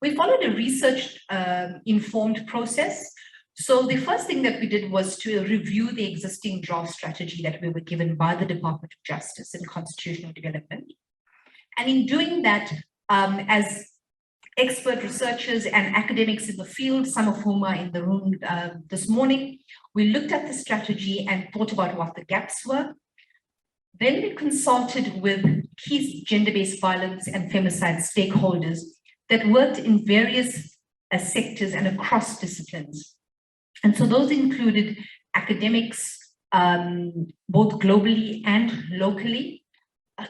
We followed a research-informed process. So the first thing that we did was to review the existing draft strategy that we were given by the Department of Justice and Constitutional Development. And in doing that, as expert researchers and academics in the field, some of whom are in the room this morning, we looked at the strategy and thought about what the gaps were. Then we consulted with key gender-based violence and femicide stakeholders that worked in various sectors and across disciplines. And so those included academics, both globally and locally,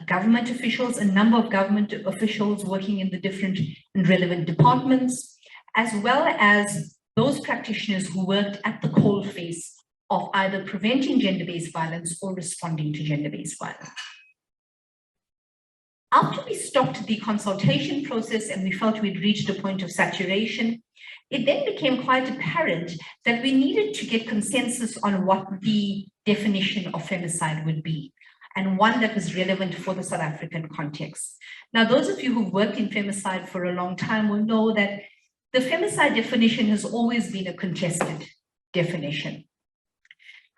government officials, a number of government officials working in the different and relevant departments, as well as those practitioners who worked at the coalface of either preventing gender-based violence or responding to gender-based violence. After we stopped the consultation process and we felt we'd reached a point of saturation, it then became quite apparent that we needed to get consensus on what the definition of femicide would be, and one that was relevant for the South African context. Now, those of you who've worked in femicide for a long time will know that the femicide definition has always been a contested definition.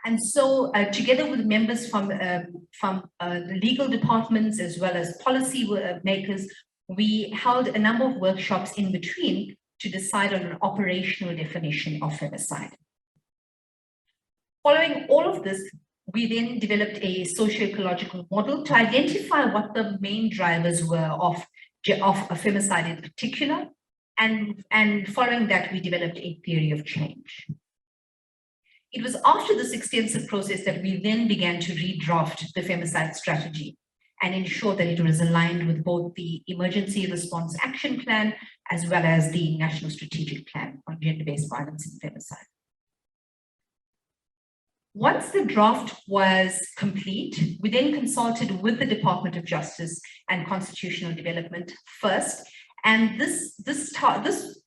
And so together with members from the legal departments as well as policy makers, we held a number of workshops in between to decide on an operational definition of femicide. Following all of this, we then developed a socio-ecological model to identify what the main drivers were of femicide in particular. And following that, we developed a theory of change. It was after this extensive process that we then began to redraft the femicide strategy and ensure that it was aligned with both the Emergency Response Action Plan as well as the National Strategic Plan on Gender-Based Violence and Femicide. Once the draft was complete, we then consulted with the Department of Justice and Constitutional Development first, and this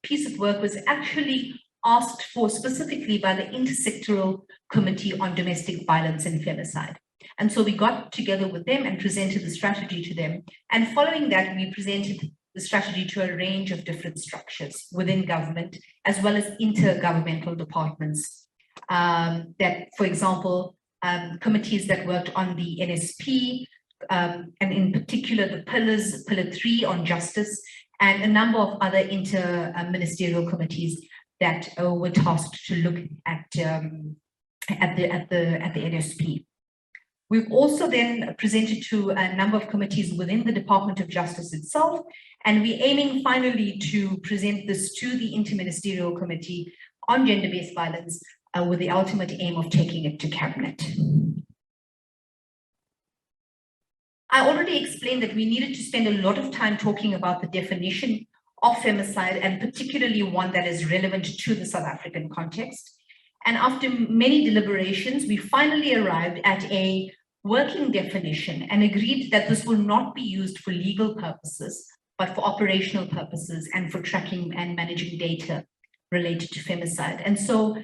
piece of work was actually asked for specifically by the Intersectoral Committee on Domestic Violence and Femicide. And so we got together with them and presented the strategy to them. And following that, we presented the strategy to a range of different structures within government, as well as intergovernmental departments. That, for example, committees that worked on the NSP, and in particular the Pillar 3 on justice, and a number of other inter-ministerial committees that were tasked to look at the NSP. We've also then presented to a number of committees within the Department of Justice itself, and we're aiming finally to present this to the Interministerial Committee on Gender-Based Violence with the ultimate aim of taking it to Cabinet. I already explained that we needed to spend a lot of time talking about the definition of femicide, and particularly one that is relevant to the South African context. And after many deliberations, we finally arrived at a working definition and agreed that this will not be used for legal purposes, but for operational purposes and for tracking and managing data related to femicide. And so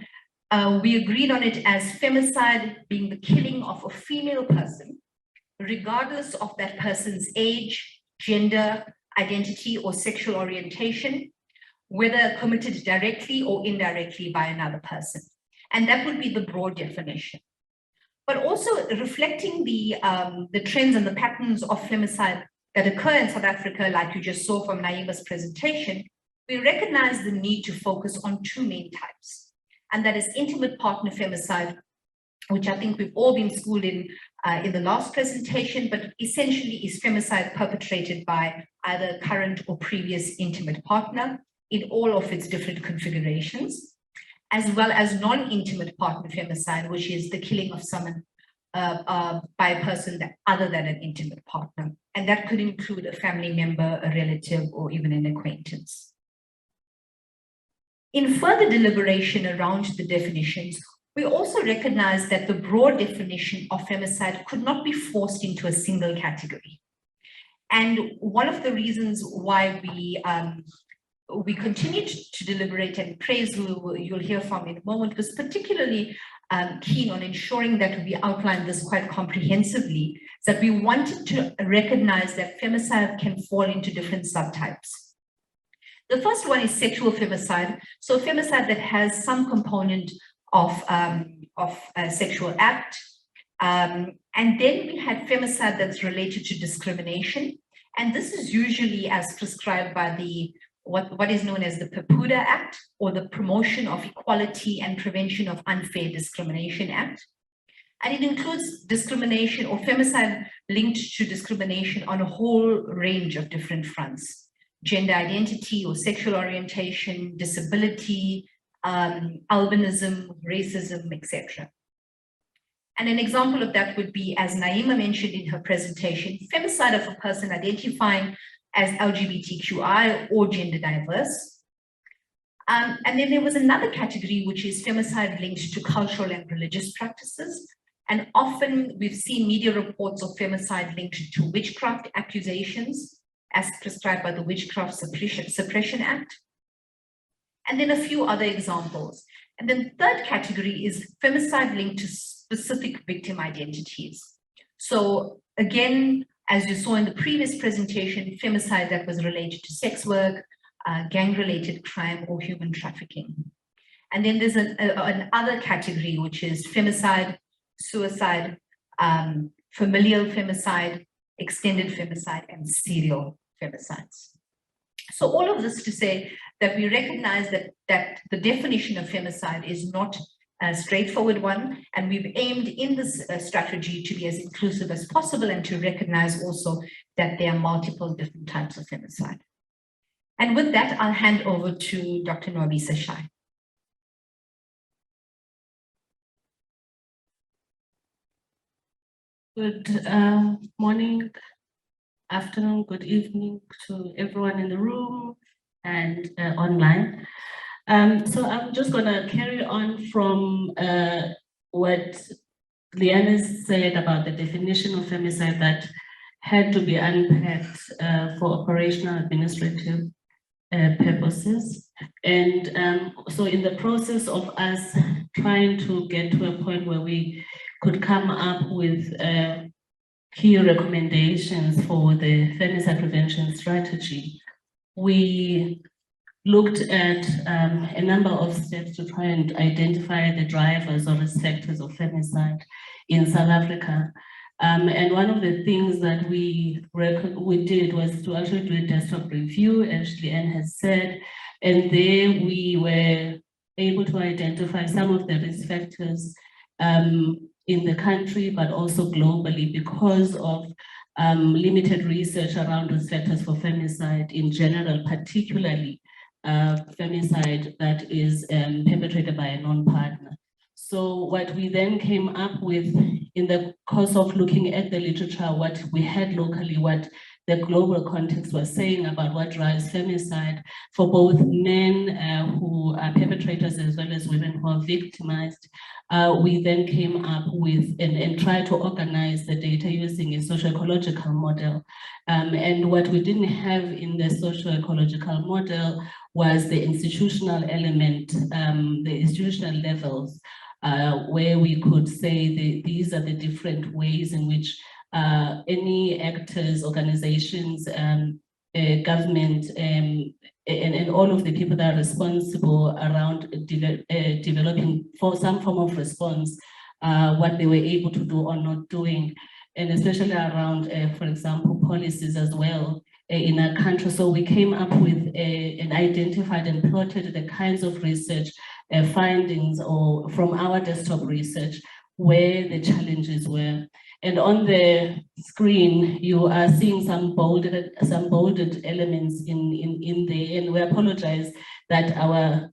we agreed on it as femicide being the killing of a female person, regardless of that person's age, gender, identity, or sexual orientation, whether committed directly or indirectly by another person. And that would be the broad definition. But also reflecting the trends and the patterns of femicide that occur in South Africa, like you just saw from Naima's presentation, we recognize the need to focus on two main types. And that is intimate partner femicide, which I think we've all been schooled in the last presentation, but essentially is femicide perpetrated by either current or previous intimate partner in all of its different configurations, as well as non-intimate partner femicide, which is the killing of someone by a person other than an intimate partner. And that could include a family member, a relative, or even an acquaintance. In further deliberation around the definitions, we also recognize that the broad definition of femicide could not be forced into a single category. And one of the reasons why we continued to deliberate, and praise who you'll hear from in a moment, was particularly keen on ensuring that we outlined this quite comprehensively, that we wanted to recognize that femicide can fall into different subtypes. The first one is sexual femicide. So femicide that has some component of a sexual act. And then we had femicide that's related to discrimination. And this is usually as prescribed by the what is known as the PEPUDA Act, or the Promotion of Equality and Prevention of Unfair Discrimination Act. And it includes discrimination or femicide linked to discrimination on a whole range of different fronts: gender identity or sexual orientation, disability, albinism, racism, etc. And an example of that would be, as Naima mentioned in her presentation, femicide of a person identifying as LGBTQI or gender diverse. And then there was another category, which is femicide linked to cultural and religious practices. And often we've seen media reports of femicide linked to witchcraft accusations, as prescribed by the Witchcraft Suppression Act. And then a few other examples. And then the third category is femicide linked to specific victim identities. So again, as you saw in the previous presentation, femicide that was related to sex work, gang-related crime, or human trafficking. And then there's another category, which is femicide, suicide, familial femicide, extended femicide, and serial femicides. So all of this to say that we recognize that the definition of femicide is not a straightforward one, and we've aimed in this strategy to be as inclusive as possible and to recognize also that there are multiple different types of femicide. And with that, I'll hand over to Dr. Nwabisa Shai. Good morning, afternoon, good evening to everyone in the room and online. So I'm just going to carry on from what Liana said about the definition of femicide that had to be unpacked for operational administrative purposes. And so in the process of us trying to get to a point where we could come up with key recommendations for the femicide prevention strategy, we looked at a number of steps to try and identify the drivers or risk factors of femicide in South Africa. And one of the things that we did was to actually do a desktop review, as Leanne has said, and there we were able to identify some of the risk factors in the country, but also globally, because of limited research around risk factors for femicide in general, particularly femicide that is perpetrated by a non-partner. So what we then came up with in the course of looking at the literature, what we had locally, what the global context was saying about what drives femicide for both men who are perpetrators as well as women who are victimized, we then came up with and tried to organize the data using a socio-ecological model. And what we didn't have in the socio-ecological model was the institutional element, the institutional levels, where we could say these are the different ways in which any actors, organizations, government, and all of the people that are responsible around developing for some form of response, what they were able to do or not doing, and especially around, for example, policies as well in our country. So we came up with and identified and plotted the kinds of research findings or from our desktop research where the challenges were. And on the screen, you are seeing some bolded elements in there. And we apologize that our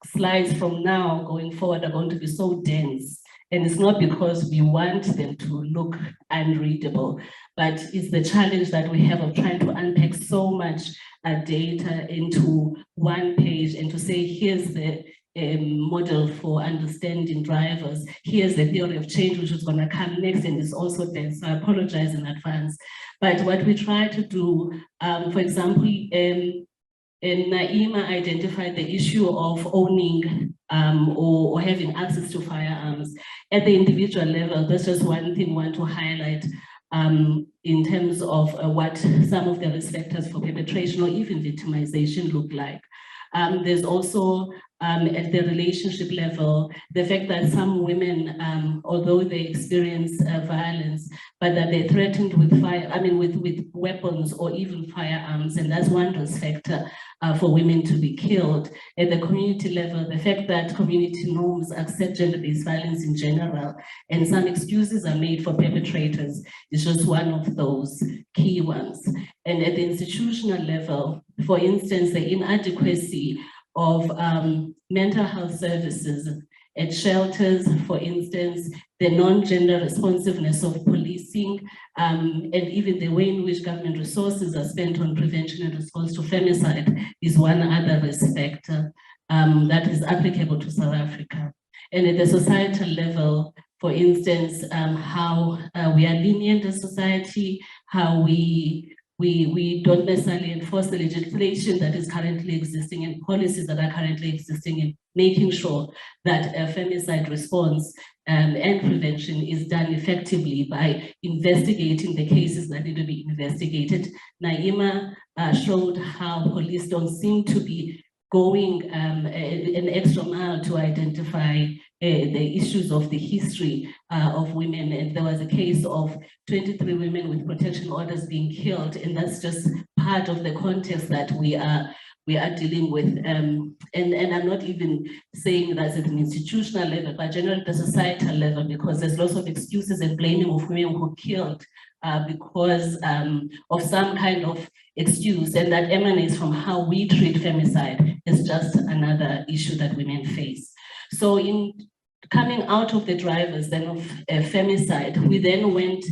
slides from now going forward are going to be so dense. And it's not because we want them to look unreadable, but it's the challenge that we have of trying to unpack so much data into one page and to say, here's the model for understanding drivers. Here's the theory of change, which is going to come next, and it's also there, so I apologize in advance. But what we try to do, for example, Naima identified the issue of owning or having access to firearms at the individual level. That's just one thing I want to highlight in terms of what some of the risk factors for perpetration or even victimization look like. There's also at the relationship level, the fact that some women, although they experience violence, but that they're threatened with with weapons or even firearms, and that's one risk factor for women to be killed. At the community level, the fact that community norms accept gender-based violence in general, and some excuses are made for perpetrators, is just one of those key ones. And at the institutional level, for instance, the inadequacy of mental health services at shelters, for instance, the non-gender responsiveness of policing, and even the way in which government resources are spent on prevention and response to femicide is one other risk factor that is applicable to South Africa. And at the societal level, for instance, how we are lenient as society, how we don't necessarily enforce the legislation that is currently existing and policies that are currently existing, in making sure that a femicide response and prevention is done effectively by investigating the cases that need to be investigated. Naima showed how police don't seem to be going an extra mile to identify the issues of the history of women. And there was a case of 23 women with protection orders being killed, and that's just part of the context that we are dealing with. And I'm not even saying that's at an institutional level, but generally the societal level, because there's lots of excuses and blaming of women who killed because of some kind of excuse, and that emanates from how we treat femicide is just another issue that women face. So in coming out of the drivers then of femicide, we then went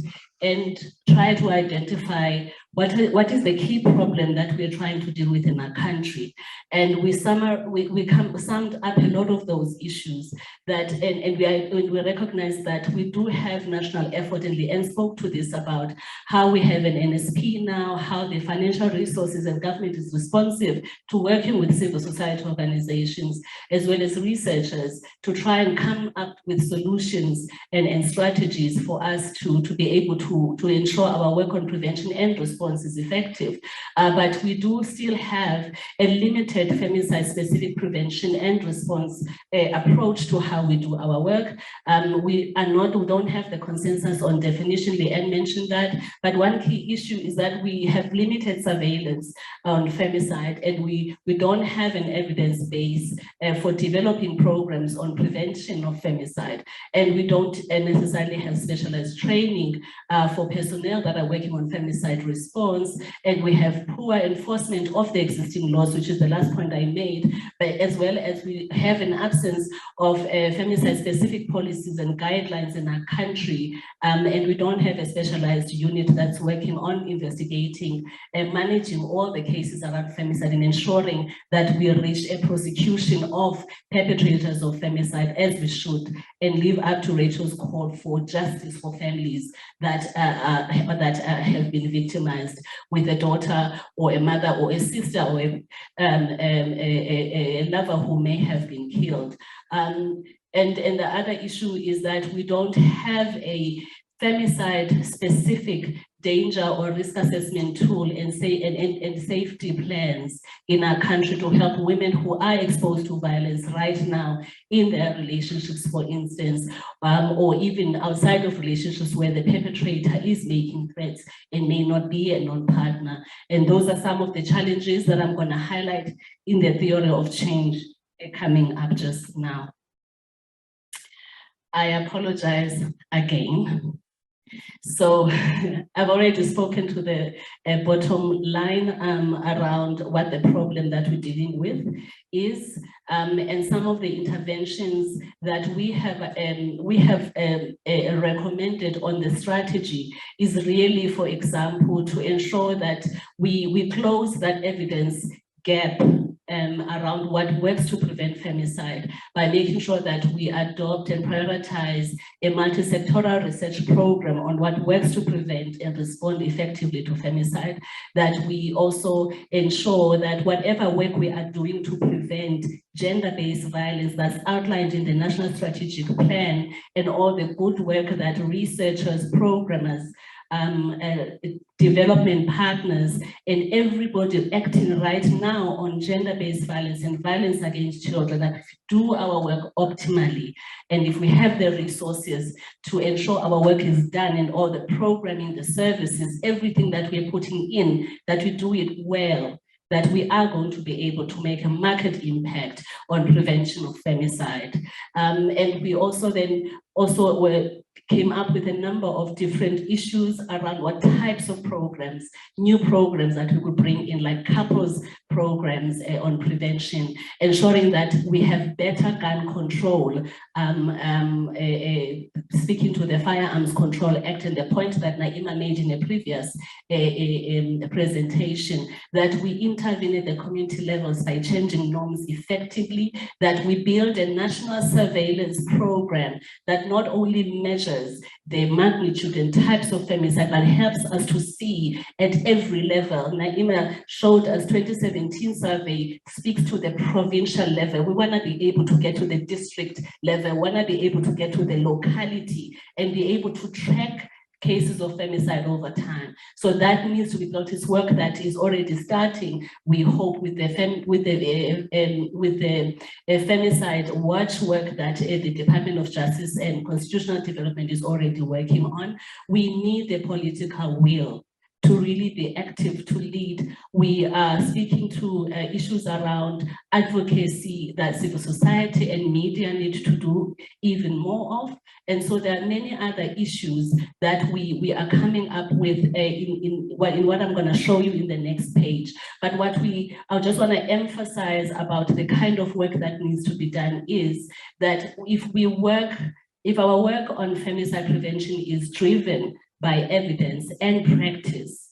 and tried to identify what is the key problem that we're trying to deal with in our country. And we summed up a lot of those issues that, and we recognize that we do have national effort, and Leanne spoke to this about how we have an NSP now, how the financial resources and government is responsive to working with civil society organizations, as well as researchers, to try and come up with solutions and strategies for us to be able to ensure our work on prevention and response is effective. But we do still have a limited femicide-specific prevention and response approach to how we do our work. We don't have the consensus on definition. Leanne mentioned that, but one key issue is that we have limited surveillance on femicide, and we don't have an evidence base for developing programs on prevention of femicide, and we don't necessarily have specialized training for personnel that are working on femicide response, and we have poor enforcement of the existing laws, which is the last point I made, but as well as we have an absence of femicide-specific policies and guidelines in our country, and we don't have a specialized unit that's working on investigating and managing all the cases around femicide and ensuring that we reach a prosecution of perpetrators of femicide as we should, and live up to Rachel's call for justice for families that have been victimized, with a daughter or a mother or a sister or a lover who may have been killed. And the other issue is that we don't have a femicide-specific danger or risk assessment tool and safety plans in our country to help women who are exposed to violence right now in their relationships, for instance, or even outside of relationships where the perpetrator is making threats and may not be a non-partner. And those are some of the challenges that I'm going to highlight in the theory of change coming up just now. I apologize again. So I've already spoken to the bottom line around what the problem that we're dealing with is, and some of the interventions that we have recommended on the strategy is really, for example, to ensure that we close that evidence gap around what works to prevent femicide by making sure that we adopt and prioritize a multi-sectoral research program on what works to prevent and respond effectively to femicide, that we also ensure that whatever work we are doing to prevent gender-based violence that's outlined in the National Strategic Plan and all the good work that researchers, programmers, development partners, and everybody acting right now on gender-based violence and violence against children, that do our work optimally. And if we have the resources to ensure our work is done and all the programming, the services, everything that we're putting in, that we do it well, that we are going to be able to make a market impact on prevention of femicide. And we also then came up with a number of different issues around what types of programs, new programs that we could bring in, like couples programs on prevention, ensuring that we have better gun control, speaking to the Firearms Control Act and the point that Naima made in a previous presentation, that we intervene at the community levels by changing norms effectively, that we build a national surveillance program that not only measures the magnitude and types of femicide, but helps us to see at every level. Naima showed us 2017 survey speaks to the provincial level. We want to be able to get to the district level, we want to be able to get to the locality and be able to track cases of femicide over time. So that needs to be built. It's work that is already starting. We hope with the femicide watch work that the Department of Justice and Constitutional Development is already working on. We need the political will to really be active, to lead. We are speaking to issues around advocacy that civil society and media need to do even more of. And so there are many other issues that we are coming up with in what I'm going to show you in the next page. But I just want to emphasize about the kind of work that needs to be done is that if our work on femicide prevention is driven by evidence and practice,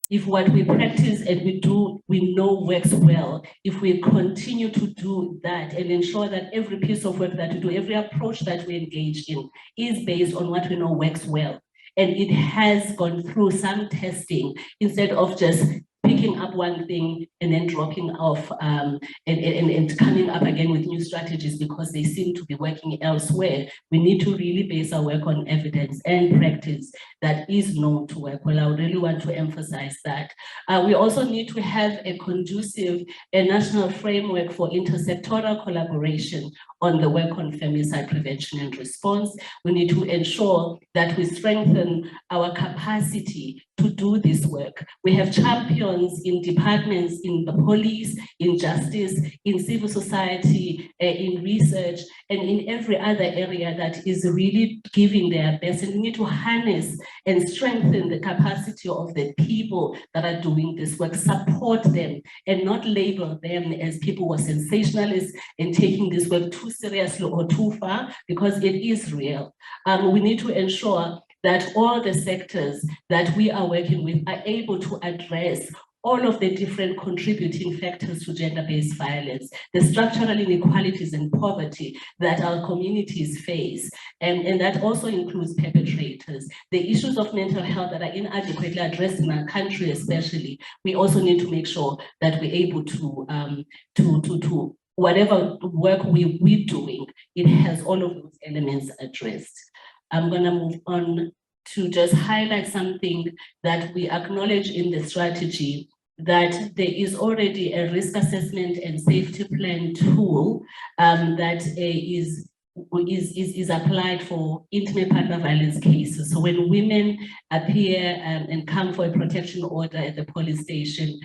if what we practice and we do, we know works well, if we continue to do that and ensure that every piece of work that we do, every approach that we engage in is based on what we know works well, and it has gone through some testing instead of just picking up one thing and then dropping off and coming up again with new strategies because they seem to be working elsewhere. We need to really base our work on evidence and practice that is known to work well. I would really want to emphasize that. We also need to have a conducive national framework for intersectoral collaboration on the work on femicide prevention and response. We need to ensure that we strengthen our capacity to do this work. We have champions in departments, in the police, in justice, in civil society, in research, and in every other area that is really giving their best. And we need to harness and strengthen the capacity of the people that are doing this work, support them, and not label them as people who are sensationalists and taking this work too seriously or too far, because it is real. We need to ensure that all the sectors that we are working with are able to address all of the different contributing factors to gender-based violence, the structural inequalities and poverty that our communities face, and that also includes perpetrators, the issues of mental health that are inadequately addressed in our country especially. We also need to make sure that we're able to whatever work we're doing, it has all of those elements addressed. I'm going to move on to just highlight something that we acknowledge in the strategy, that there is already a risk assessment and safety plan tool that is applied for intimate partner violence cases. So when women appear and come for a protection order at the police station,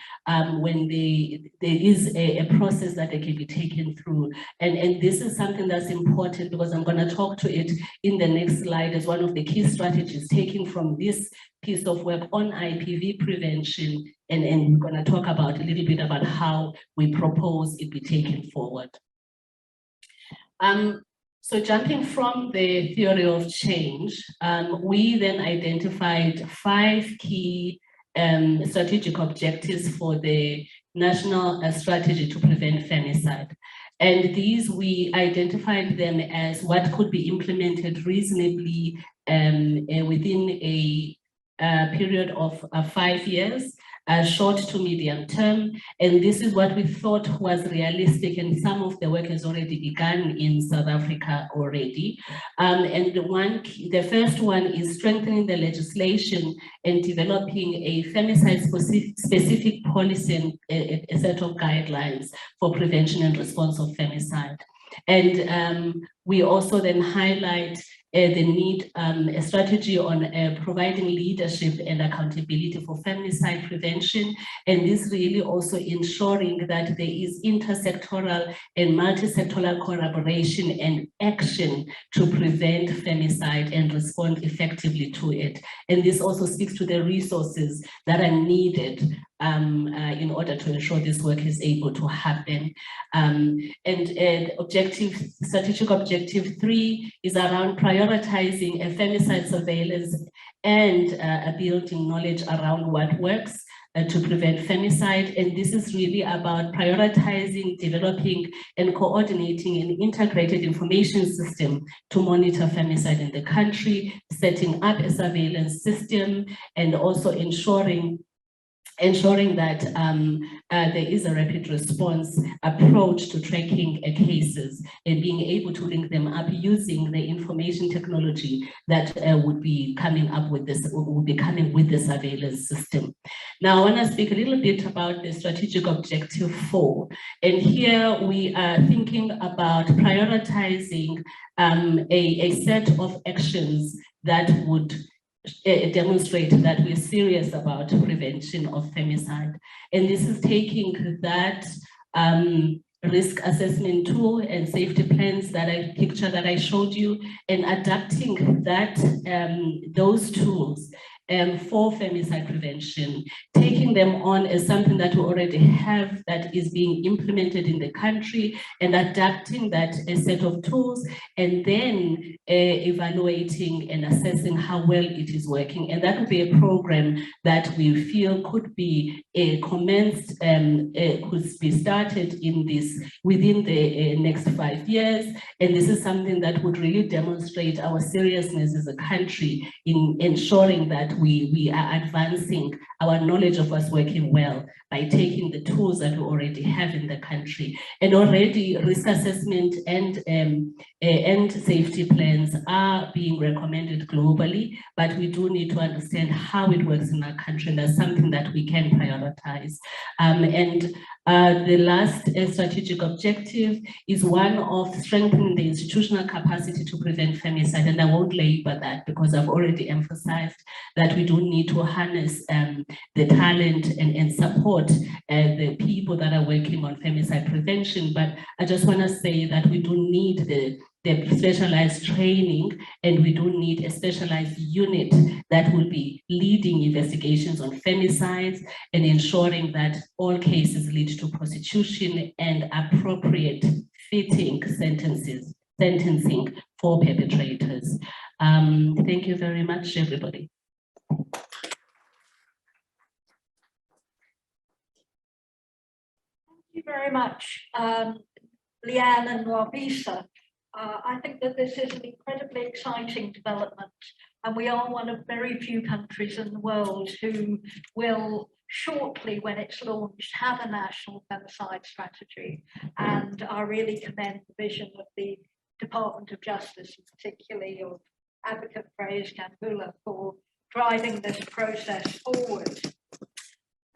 when there is a process that they can be taken through. And this is something that's important because I'm going to talk to it in the next slide as one of the key strategies taken from this piece of work on IPV prevention. And we're going to talk about a little bit about how we propose it be taken forward. So jumping from the theory of change, we then identified 5 key strategic objectives for the national strategy to prevent femicide. And these, we identified them as what could be implemented reasonably within a period of 5 years, short to medium term. And this is what we thought was realistic, and some of the work has already begun in South Africa already. And the first one is strengthening the legislation and developing a femicide-specific policy and a set of guidelines for prevention and response of femicide. And we also then highlight the need, a strategy on providing leadership and accountability for femicide prevention, and this really also ensuring that there is intersectoral and multi-sectoral collaboration and action to prevent femicide and respond effectively to it. And this also speaks to the resources that are needed in order to ensure this work is able to happen. Strategic objective 3 is around prioritizing a femicide surveillance and building knowledge around what works to prevent femicide. And this is really about prioritizing, developing, and coordinating an integrated information system to monitor femicide in the country, setting up a surveillance system, and also ensuring that there is a rapid response approach to tracking cases and being able to link them up using the information technology that would be coming with the surveillance system. Now, I want to speak a little bit about the strategic objective 4. And here we are thinking about prioritizing a set of actions that would demonstrate that we're serious about prevention of femicide. And this is taking that risk assessment tool and safety plans that I showed you, and adapting those tools for femicide prevention, taking them on as something that we already have that is being implemented in the country, and adapting that set of tools, and then evaluating and assessing how well it is working. And that would be a program that we feel could be commenced, could be started within the next 5 years. And this is something that would really demonstrate our seriousness as a country in ensuring that we are advancing our knowledge of what's working well by taking the tools that we already have in the country. And already risk assessment and safety plans are being recommended globally, but we do need to understand how it works in our country, and that's something that we can prioritize. The last strategic objective is one of strengthening the institutional capacity to prevent femicide. And I won't labor that because I've already emphasized that we do need to harness the talent and support the people that are working on femicide prevention. But I just want to say that we do need the specialized training, and we do need a specialized unit that will be leading investigations on femicides and ensuring that all cases lead to prosecution and appropriate fitting sentencing for perpetrators. Thank you very much, everybody. Thank you very much, Leanne and Rabisa. I think that this is an incredibly exciting development, and we are one of very few countries in the world who will shortly, when it's launched, have a national femicide strategy. And I really commend the vision of the Department of Justice, and particularly of Advocate Freya Kambula, for driving this process forward.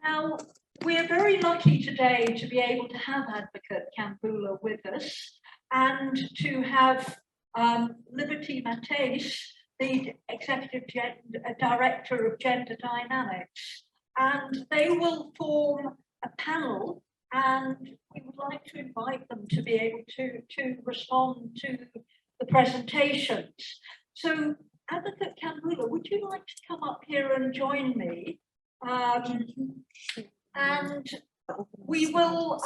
Now, we're very lucky today to be able to have Advocate Kambula with us, and to have Liberty Matthijs, the Executive Director of Gender Dynamics. And they will form a panel, and we would like to invite them to be able to respond to the presentations. So, Advocate Kambula, would you like to come up here and join me? And we will,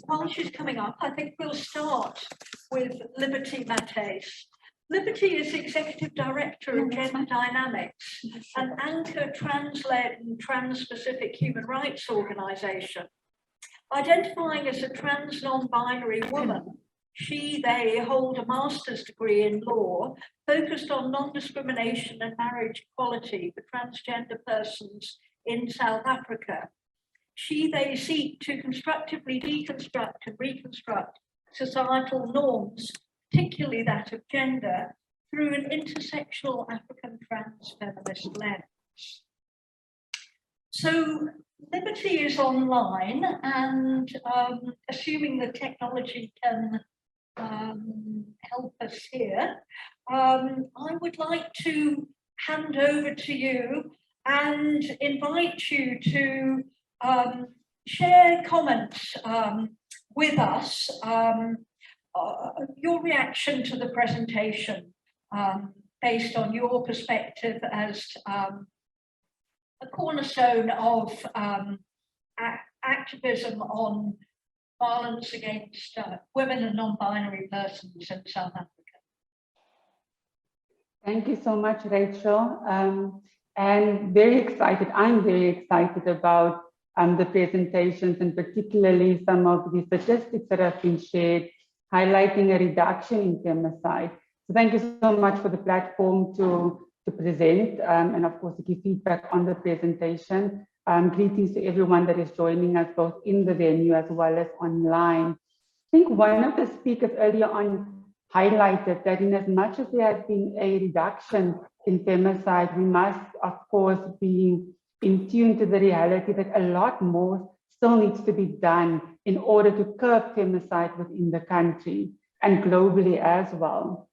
while she's coming up, I think we'll start with Liberty Matthijs. Liberty is Executive Director of Gender Dynamics, an anchor trans-led and trans-specific human rights organisation. Identifying as a trans non-binary woman, she, they hold a master's degree in law focused on non-discrimination and marriage equality for transgender persons in South Africa. She, they seek to constructively deconstruct and reconstruct societal norms, particularly that of gender, through an intersectional African trans feminist lens. So Liberty is online, and assuming the technology can help us here, I would like to hand over to you and invite you to share comments with us, your reaction to the presentation based on your perspective as a cornerstone of activism on violence against women and non-binary persons in South Africa. Thank you so much, Rachel. And very excited, I'm very excited about the presentations, and particularly some of the statistics that have been shared, highlighting a reduction in femicide. So thank you so much for the platform to present and of course to give feedback on the presentation. Greetings to everyone that is joining us both in the venue as well as online. I think one of the speakers earlier on highlighted that in as much as there has been a reduction in femicide, we must of course be in tune to the reality that a lot more still needs to be done in order to curb femicide within the country and globally as well.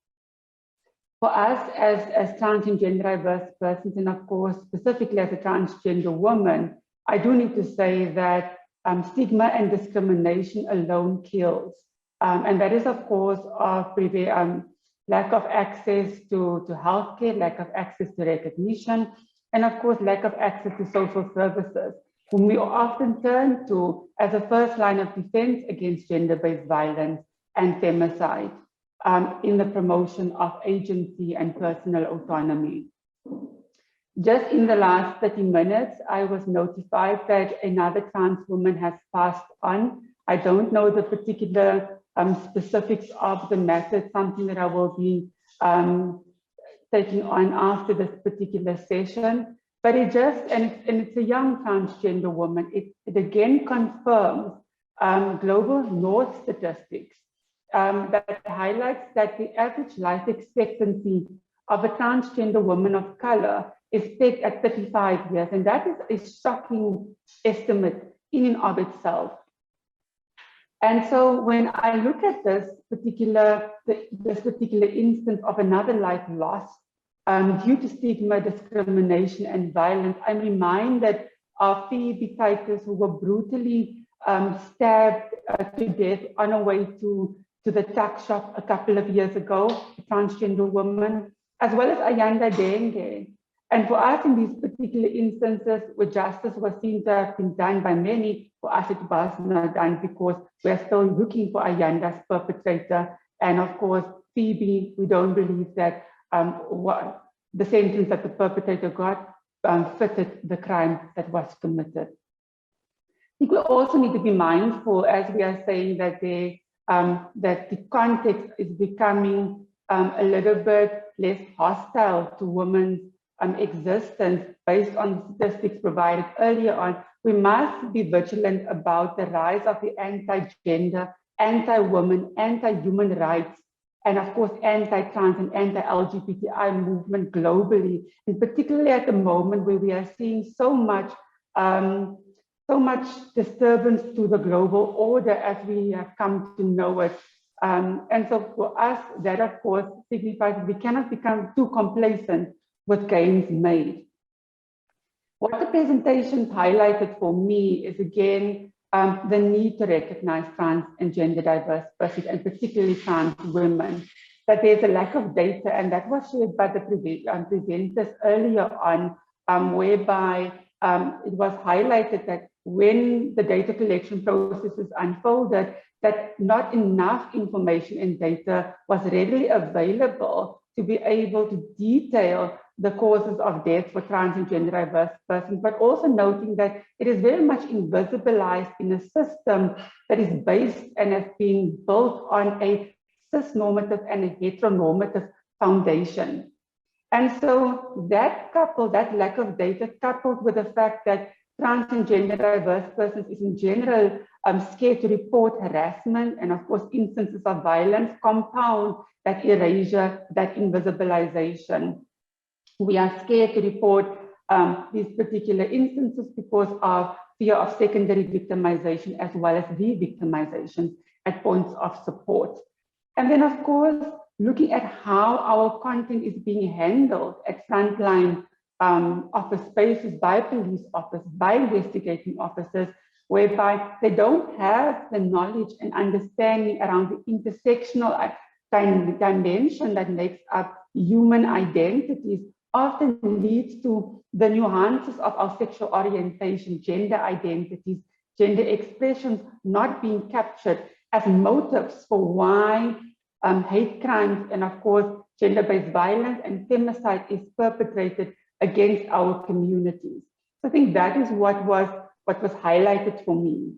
For us as trans and gender diverse persons, and of course, specifically as a transgender woman, I do need to say that stigma and discrimination alone kills. And that is, of course, lack of access to healthcare, lack of access to recognition, and of course, lack of access to social services, whom we often turn to as a first line of defense against gender-based violence and femicide. In the promotion of agency and personal autonomy. Just in the last 30 minutes, I was notified that another trans woman has passed on. I don't know the particular specifics of the matter, something that I will be taking on after this particular session. But it just, and it's a young transgender woman, it again confirms global North statistics that highlights that the average life expectancy of a transgender woman of color is pegged at 35 years. And that is a shocking estimate in and of itself. And so when I look at this particular instance of another life lost due to stigma, discrimination, and violence, I'm reminded of Phoebe Titus, who were brutally stabbed to death on her way to the tuck shop a couple of years ago, a transgender woman, as well as Ayanda Denge. And for us in these particular instances where justice was seen to have been done by many, for us it was not done because we're still looking for Ayanda's perpetrator. And of course, Phoebe, we don't believe that the sentence that the perpetrator got fitted the crime that was committed. I think we also need to be mindful, as we are saying, that that the context is becoming a little bit less hostile to women's existence based on statistics provided earlier on. We must be vigilant about the rise of the anti-gender, anti-woman, anti-human rights, and of course, anti-trans and anti-LGBTI movement globally, and particularly at the moment where we are seeing so much disturbance to the global order as we have come to know it. And so for us, that of course signifies that we cannot become too complacent with gains made. What the presentations highlighted for me is again, the need to recognize trans and gender diverse persons, and particularly trans women, that there's a lack of data, and that was shared by the presenters earlier on, whereby it was highlighted that when the data collection processes unfolded, that not enough information and data was readily available to be able to detail the causes of death for trans and gender diverse persons, but also noting that it is very much invisibilized in a system that is based and has been built on a cis-normative and a heteronormative foundation. And so that lack of data, coupled with the fact that trans and gender diverse persons is in general scared to report harassment and of course instances of violence, compound that erasure, that invisibilization. We are scared to report these particular instances because of fear of secondary victimization as well as re-victimization at points of support. And then of course, looking at how our content is being handled at frontline office spaces by police officers, by investigating officers, whereby they don't have the knowledge and understanding around the intersectional dimension that makes up human identities, often leads to the nuances of our sexual orientation, gender identities, gender expressions not being captured as motives for why hate crimes and of course gender-based violence and femicide is perpetrated against our communities. So I think that is what was highlighted for me.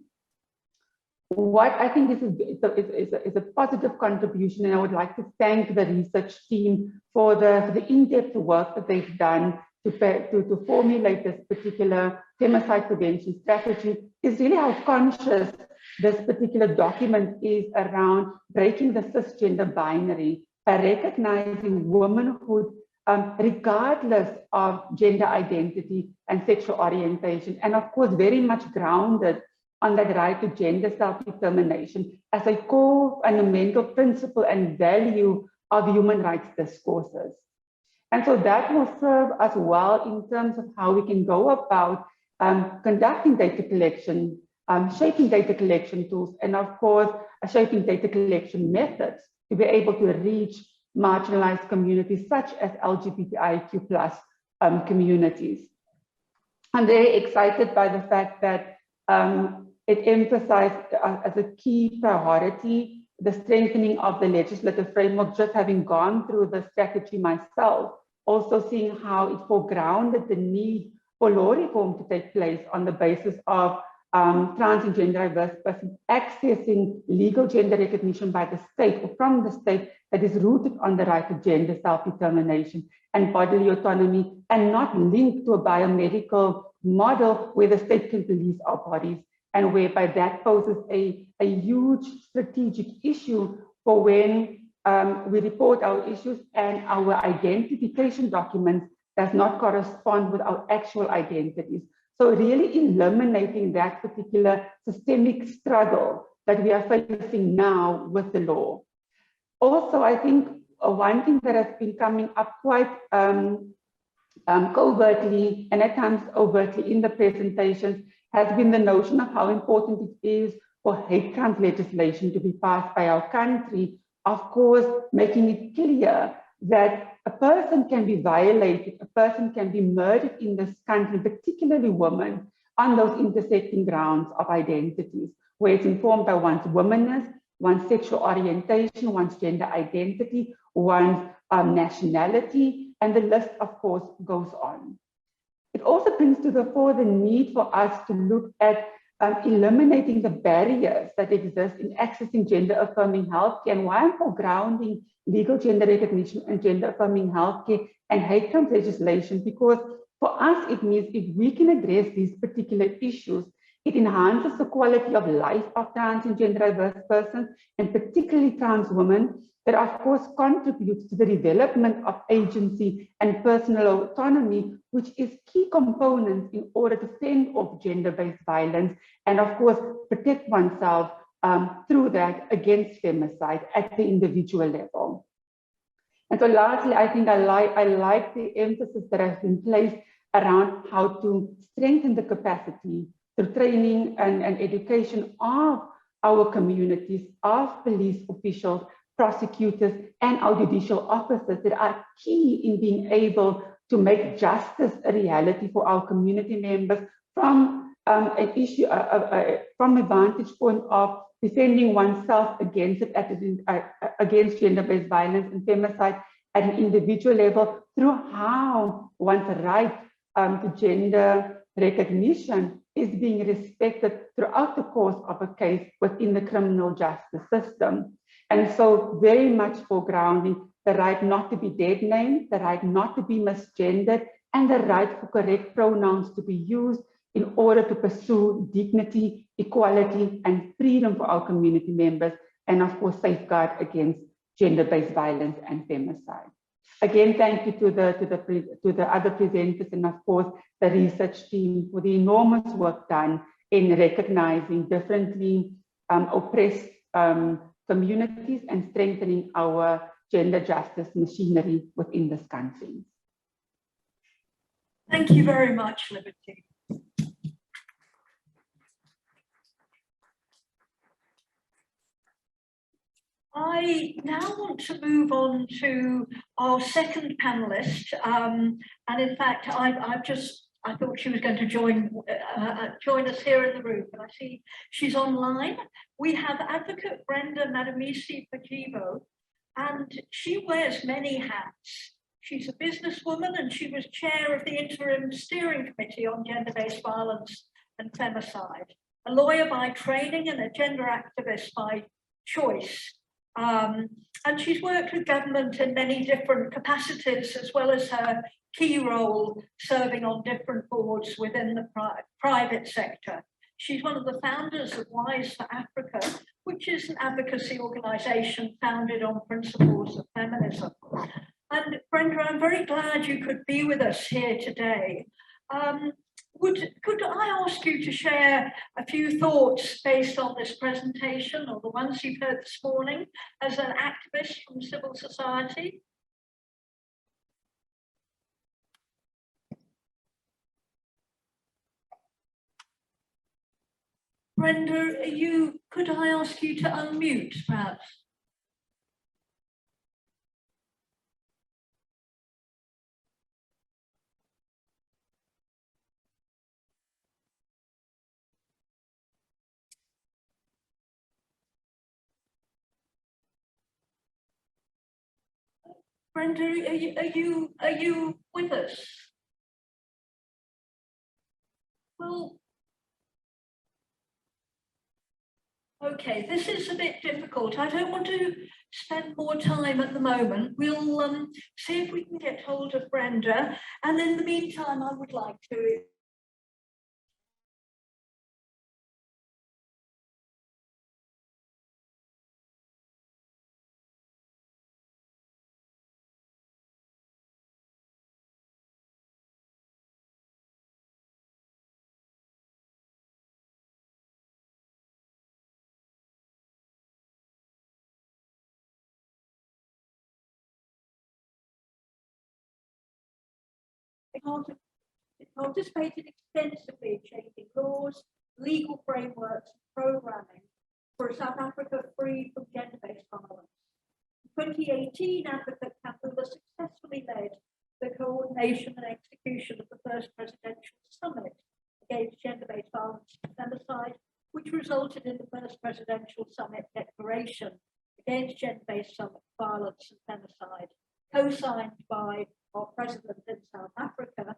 What I think is a positive contribution, and I would like to thank the research team for the in-depth work that they've done to formulate this particular femicide prevention strategy, is really how conscious this particular document is around breaking the cisgender binary by recognizing womanhood regardless of gender identity and sexual orientation, and of course very much grounded on that right to gender self-determination as a core fundamental principle and value of human rights discourses. And so that will serve us well in terms of how we can go about conducting data collection, shaping data collection tools, and of course, shaping data collection methods to be able to reach marginalized communities such as LGBTIQ+ communities. I'm very excited by the fact that it emphasized as a key priority the strengthening of the legislative framework, just having gone through the strategy myself, also seeing how it foregrounded the need for law reform to take place on the basis of trans and gender diverse persons accessing legal gender recognition by the state or from the state that is rooted on the right to gender self-determination and bodily autonomy, and not linked to a biomedical model where the state can police our bodies, and whereby that poses a huge strategic issue for when we report our issues and our identification documents does not correspond with our actual identities. So really eliminating that particular systemic struggle that we are facing now with the law. Also, I think one thing that has been coming up quite covertly and at times overtly in the presentations has been the notion of how important it is for hate crimes legislation to be passed by our country, of course, making it clear that a person can be violated, a person can be murdered in this country, particularly women, on those intersecting grounds of identities, where it's informed by one's womanness, one's sexual orientation, one's gender identity, one's nationality, and the list, of course, goes on. It also brings to the fore the need for us to look at eliminating the barriers that exist in accessing gender-affirming healthcare, and why I'm foregrounding legal gender recognition and gender-affirming healthcare and hate crimes legislation, because for us it means if we can address these particular issues, it enhances the quality of life of trans and gender diverse persons, and particularly trans women, that of course contributes to the development of agency and personal autonomy, which is key components in order to fend off gender-based violence and of course protect oneself through that against femicide at the individual level. And so lastly, I think I like the emphasis that has been placed around how to strengthen the capacity through training and education of our communities, of police officials, prosecutors, and our judicial officers that are key in being able to make justice a reality for our community members from an issue, from a vantage point of defending oneself against gender-based violence and femicide, at an individual level through how one's right to gender recognition is being respected throughout the course of a case within the criminal justice system. And so very much foregrounding the right not to be dead named, the right not to be misgendered, and the right for correct pronouns to be used in order to pursue dignity, equality, and freedom for our community members, and of course, safeguard against gender-based violence and femicide. Again, thank you to the other presenters and of course, the research team for the enormous work done in recognizing differently oppressed communities and strengthening our gender justice machinery within this country. Thank you very much, Liberty. I now want to move on to our second panelist, and in fact, I thought she was going to join us here in the room, but I see she's online. We have Advocate Brenda Madamisi Pajivo, and she wears many hats. She's a businesswoman, and she was chair of the interim steering committee on gender-based violence and femicide, a lawyer by training and a gender activist by choice. And she's worked with government in many different capacities, as well as her key role serving on different boards within the private sector. She's one of the founders of Wise for Africa, which is an advocacy organisation founded on principles of feminism. And Brenda, I'm very glad you could be with us here today. Could I ask you to share a few thoughts based on this presentation or the ones you've heard this morning as an activist from civil society? Brenda, could I ask you to unmute perhaps? Brenda, are you with us? Well, okay, this is a bit difficult. I don't want to spend more time at the moment. We'll see if we can get hold of Brenda. And in the meantime, I would like to participated extensively in shaping laws, legal frameworks, and programming for a South Africa free from gender-based violence. In 2018, Advocate Kambula successfully led the coordination and execution of the first presidential summit against gender-based violence and femicide, which resulted in the first presidential summit declaration against gender-based violence and femicide, co-signed by our president in South Africa,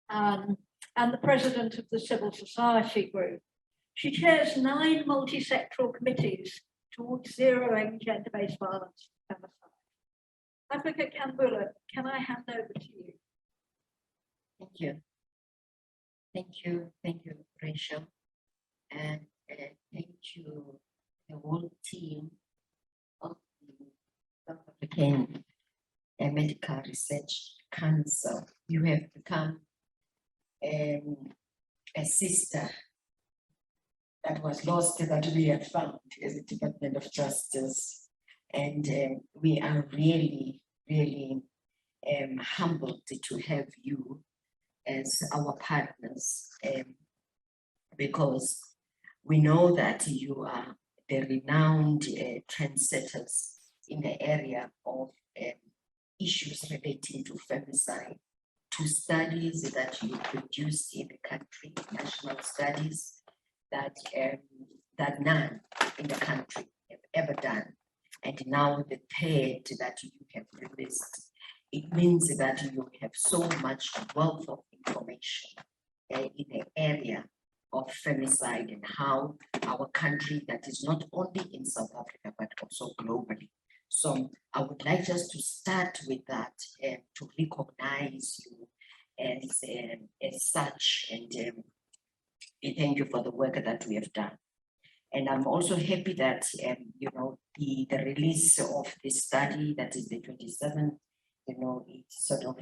and the president of the civil society group. She chairs 9 multi-sectoral committees towards zeroing gender-based violence and femicide. Advocate Kambula, can I hand over to you? Thank you. Thank you, Rachel. And thank you, the whole team of the South African Medical Research Council. You have become a sister that was lost that we have found as the Department of Justice. And we are really, really humbled to have you as our partners, because we know that you are the renowned trendsetters in the area of issues relating to femicide, to studies that you produced in the country, national studies that none in the country have ever done. And now the third that you have released. It means that you have so much wealth of information in the area of femicide and how our country, that is not only in South Africa, but also globally. So I would like just to start with that and to recognize you as such, and thank you for the work that we have done. And I'm also happy that, you know, the release of this study, that is the 27th, you know, it's sort of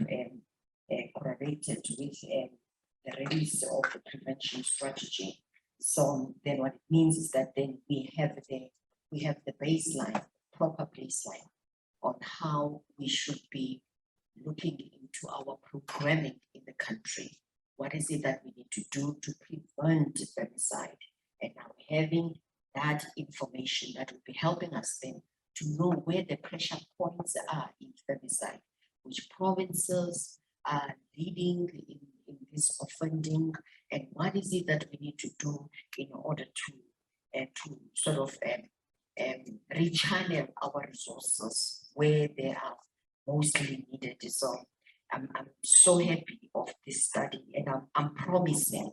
correlated with the release of the prevention strategy. So then what it means is that then we have the baseline, proper baseline on how we should be looking into our programming in the country. What is it that we need to do to prevent femicide? And now having that information that will be helping us then to know where the pressure points are in femicide, which provinces are leading in this offending, and what is it that we need to do in order to sort of rechannel our resources where they are mostly needed. So I'm so happy of this study, and I'm promising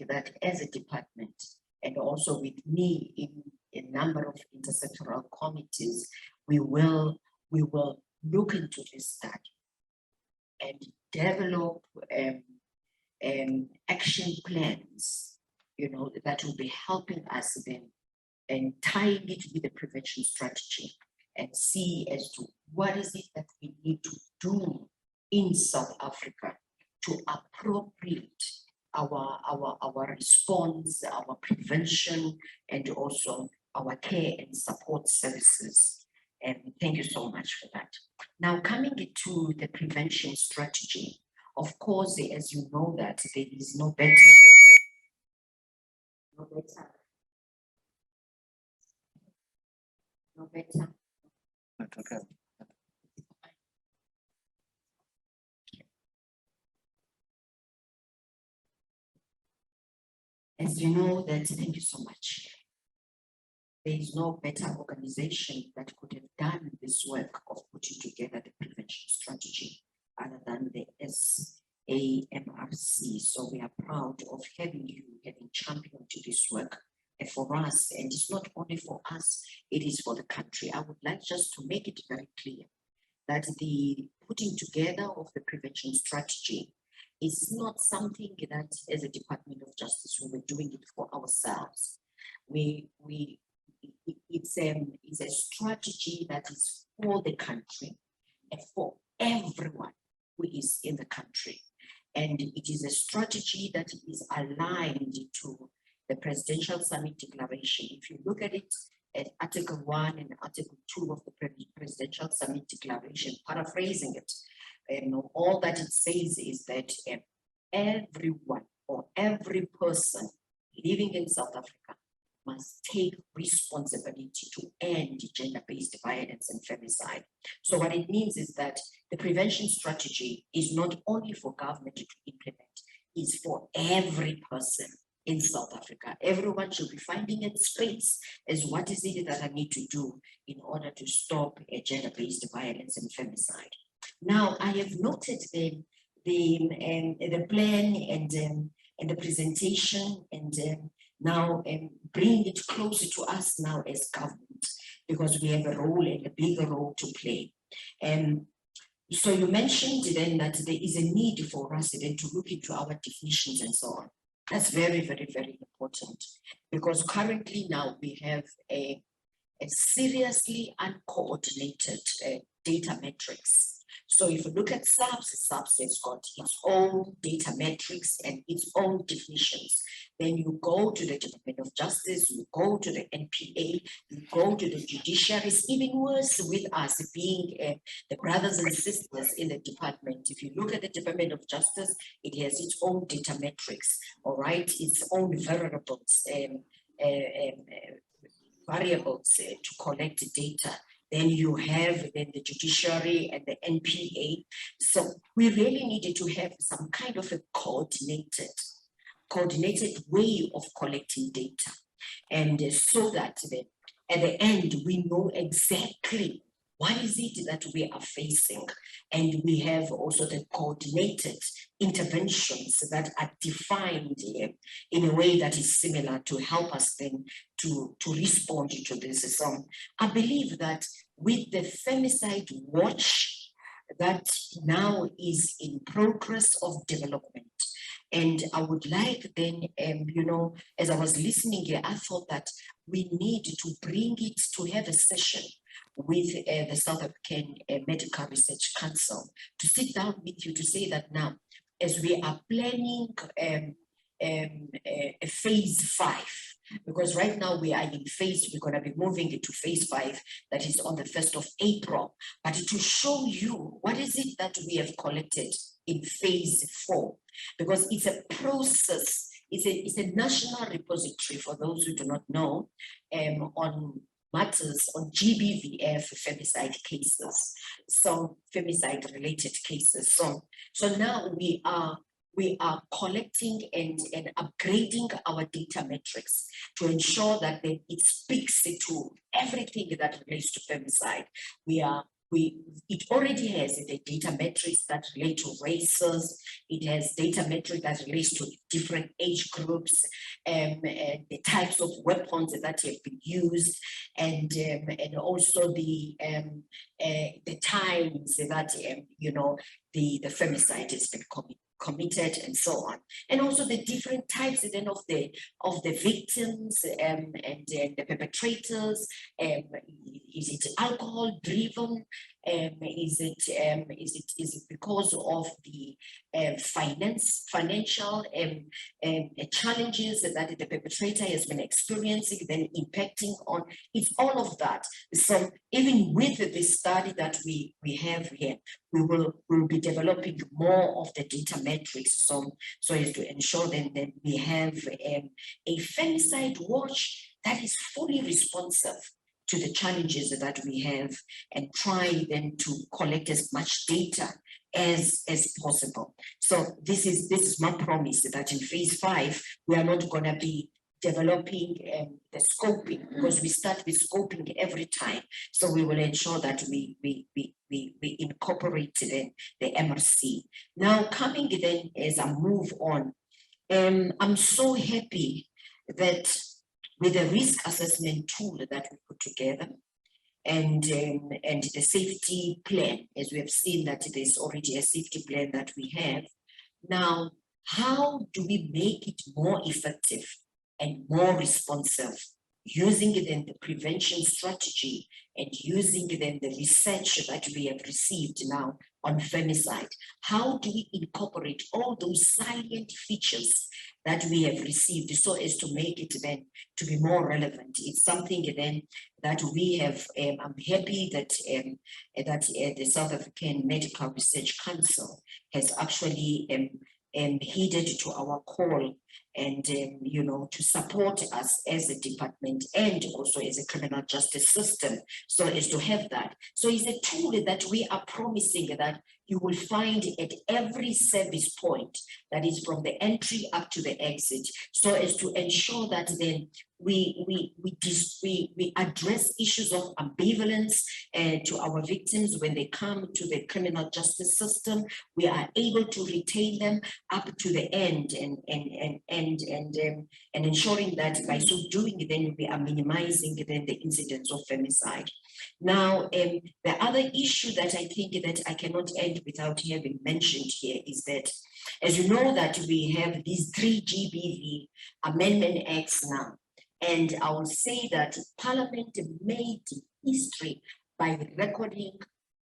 that as a department, and also with me in a number of intersectoral committees, we will look into this study and develop action plans, you know, that will be helping us then and tying it with the prevention strategy and see as to what is it that we need to do in South Africa to appropriate our response, our prevention, and also our care and support services. And thank you so much for that. Now, coming to the prevention strategy, of course, as you know, that there is no better. Okay. As you know, that, thank you so much. There is no better organization that could have done this work of putting together the prevention strategy other than the SAMRC. So we are proud of having you, having championed this work for us. And it's not only for us, it is for the country. I would like just to make it very clear that the putting together of the prevention strategy is not something that as a Department of Justice, we were doing it for ourselves. It's a strategy that is for the country and for everyone who is in the country. And it is a strategy that is aligned to the Presidential Summit Declaration. If you look at it at Article 1 and Article 2 of the Presidential Summit Declaration, paraphrasing it, all that it says is that everyone or every person living in South Africa must take responsibility to end gender-based violence and femicide. So what it means is that the prevention strategy is not only for government to implement, it's for every person in South Africa. Everyone should be finding its space as what is it that I need to do in order to stop gender-based violence and femicide. Now, I have noted the plan and the presentation, and now bring it closer to us now as government, because we have a role and a bigger role to play. So you mentioned then that there is a need for us then to look into our definitions and so on. That's very, very, very important, because currently now we have a seriously uncoordinated data metrics. So if you look at SAPS has got its own data metrics and its own definitions. Then you go to the Department of Justice, you go to the NPA, you go to the judiciary. It's even worse with us being the brothers and sisters in the department. If you look at the Department of Justice, it has its own data metrics, all right? Its own variables, to collect data. Then you have then the judiciary and the NPA. So we really needed to have some kind of a coordinated way of collecting data. And so that at the end, we know exactly what is it that we are facing? And we have also the coordinated interventions that are defined in a way that is similar to help us then to respond to this. So I believe that with the Femicide Watch that now is in progress of development, and I would like then, you know, as I was listening here, I thought that we need to bring it to have a session with the South African Medical Research Council to sit down with you to say that now, as we are planning a phase 5, because right now we are in phase, we're going to be moving into phase 5, that is on the 1st of April, but to show you what is it that we have collected in phase 4, because it's a process, it's a national repository, for those who do not know, on matters on GBVF femicide cases, some femicide related cases. So now we are collecting and upgrading our data metrics to ensure that it speaks to everything that relates to femicide. It already has the data metrics that relate to races. It has data metrics that relates to different age groups, and the types of weapons that have been used, and also the times that you know the femicide has been committed, and so on, and also the different types then of the victims and the perpetrators. Is it alcohol driven? Is it because of the financial challenges that the perpetrator has been experiencing, then impacting on? It's all of that. So even with the study that we have here, we'll be developing more of the data metrics, so as to ensure that we have a femicide watch that is fully responsive to the challenges that we have, and try then to collect as much data as possible. So this is my promise, that in phase 5 we are not going to be developing the scoping, because we start with scoping every time. So we will ensure that we incorporate the MRC. Now, coming then as I move on, I'm so happy that with the risk assessment tool that we put together, and the safety plan, as we have seen that there's already a safety plan that we have. Now, how do we make it more effective and more responsive, using then the prevention strategy and using then the research that we have received now on femicide? How do we incorporate all those salient features that we have received so as to make it then to be more relevant? It's something then that we have, I'm happy that the South African Medical Research Council has actually heeded to our call, and you know, to support us as a department and also as a criminal justice system, so as to have that. So it's a tool that we are promising that you will find at every service point, that is from the entry up to the exit, so as to ensure that then we address issues of ambivalence to our victims when they come to the criminal justice system. We are able to retain them up to the end, and ensuring that by so doing, then we are minimizing then the incidence of femicide. Now, the other issue that I think that I cannot end without having mentioned here is that, as you know, that we have these 3 GBV Amendment Acts now. And I will say that Parliament made history by recording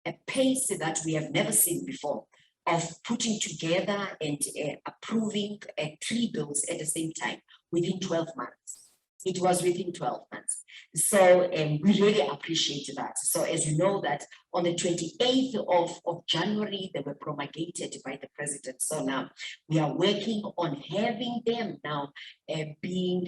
a pace that we have never seen before, of putting together and approving 3 bills at the same time within 12 months. It was within 12 months. So we really appreciate that. So as you know, that on the 28th of January, they were promulgated by the president. So now we are working on having them now being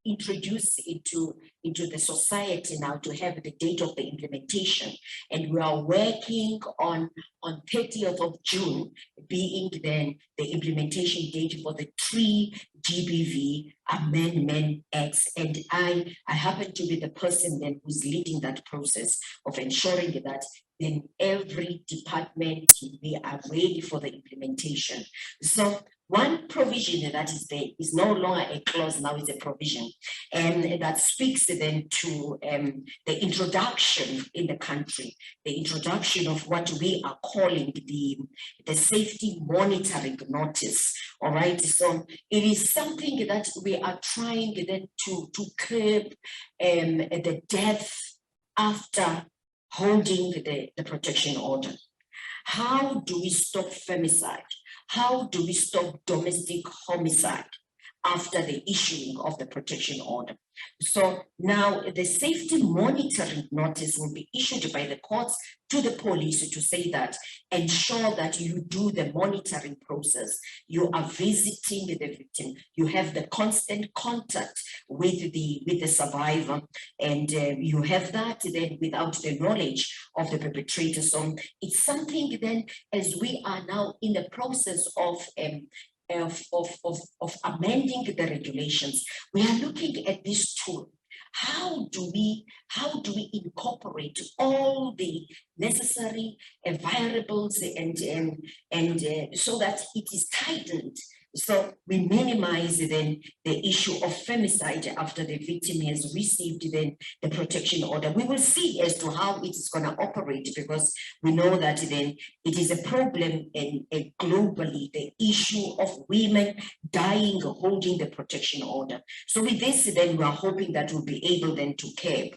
introduce into the society now to have the date of the implementation. And we are working on 30th of June being then the implementation date for the 3 GBV Amendment Acts. And I happen to be the person then who's leading that process of ensuring that then every department, we are ready for the implementation. So one provision that is there is no longer a clause, now it's a provision, and that speaks then to the introduction in the country, the introduction of what we are calling the safety monitoring notice. All right, so it is something that we are trying then to curb the death after holding the protection order. How do we stop femicide? How do we stop domestic homicide after the issuing of the protection order? So now the safety monitoring notice will be issued by the courts to the police to say that ensure that you do the monitoring process. You are visiting the victim. You have the constant contact with the survivor, and you have that then without the knowledge of the perpetrator. So it's something then, as we are now in the process of amending the regulations, we are looking at this tool. How do we incorporate all the necessary variables and so that it is tightened, so we minimize then the issue of femicide after the victim has received then the protection order. We will see as to how it is going to operate, because we know that then it is a problem and globally, the issue of women dying holding the protection order. So with this then we are hoping that we'll be able then to curb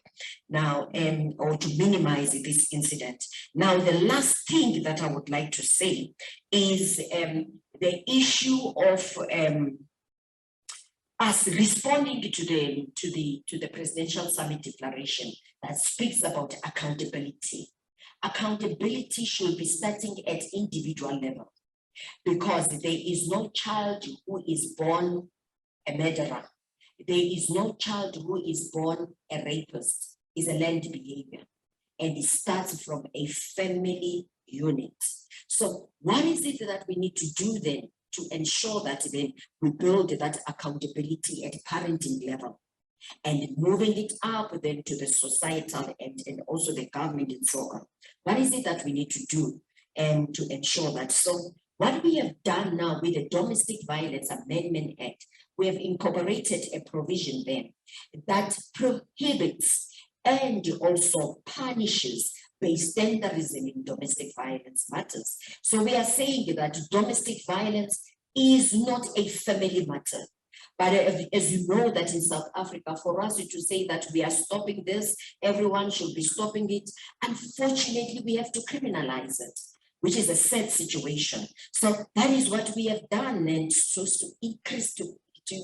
now or to minimize this incident. Now the last thing that I would like to say is the issue of us responding to the Presidential Summit Declaration that speaks about accountability. Accountability should be starting at individual level, because there is no child who is born a murderer. There is no child who is born a rapist. It's a learned behavior, and it starts from a family unit. So what is it that we need to do then to ensure that then we build that accountability at parenting level, and moving it up then to the societal and also the government and so on? What is it that we need to do to ensure that? So what we have done now with the Domestic Violence Amendment Act, we have incorporated a provision there that prohibits and also punishes bystanderism in domestic violence matters. So we are saying that domestic violence is not a family matter. But as you know that in South Africa, for us to say that we are stopping this, everyone should be stopping it, unfortunately, we have to criminalize it, which is a sad situation. So that is what we have done, and so to increase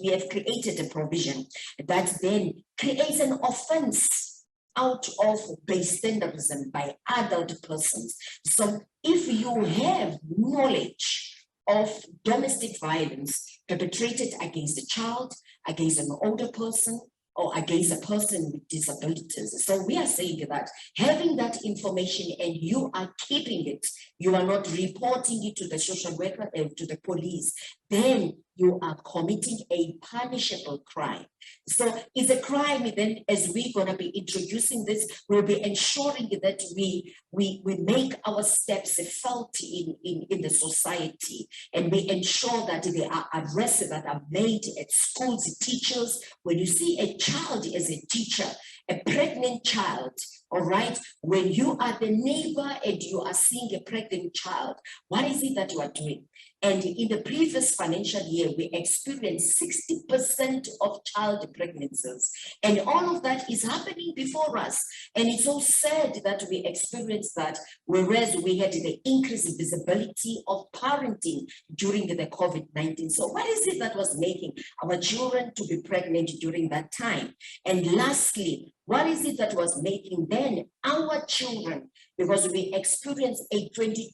we have created a provision that then creates an offense out of bystanderism by adult persons. So if you have knowledge of domestic violence perpetrated against a child, against an older person, or against a person with disabilities. So we are saying that having that information and you are keeping it, you are not reporting it to the social worker or to the police, then you are committing a punishable crime. So it's a crime. Then as we're going to be introducing this, we'll be ensuring that we make our steps felt in the society, and we ensure that there are arrests that are made at schools, teachers. When you see a child as a teacher, a pregnant child, all right, when you are the neighbor and you are seeing a pregnant child, what is it that you are doing? And in the previous financial year, we experienced 60% of child pregnancies. And all of that is happening before us. And it's so sad that we experienced that, whereas we had the increased visibility of parenting during the COVID-19. So what is it that was making our children to be pregnant during that time? And lastly, what is it that was making then our children, because we experienced a 22%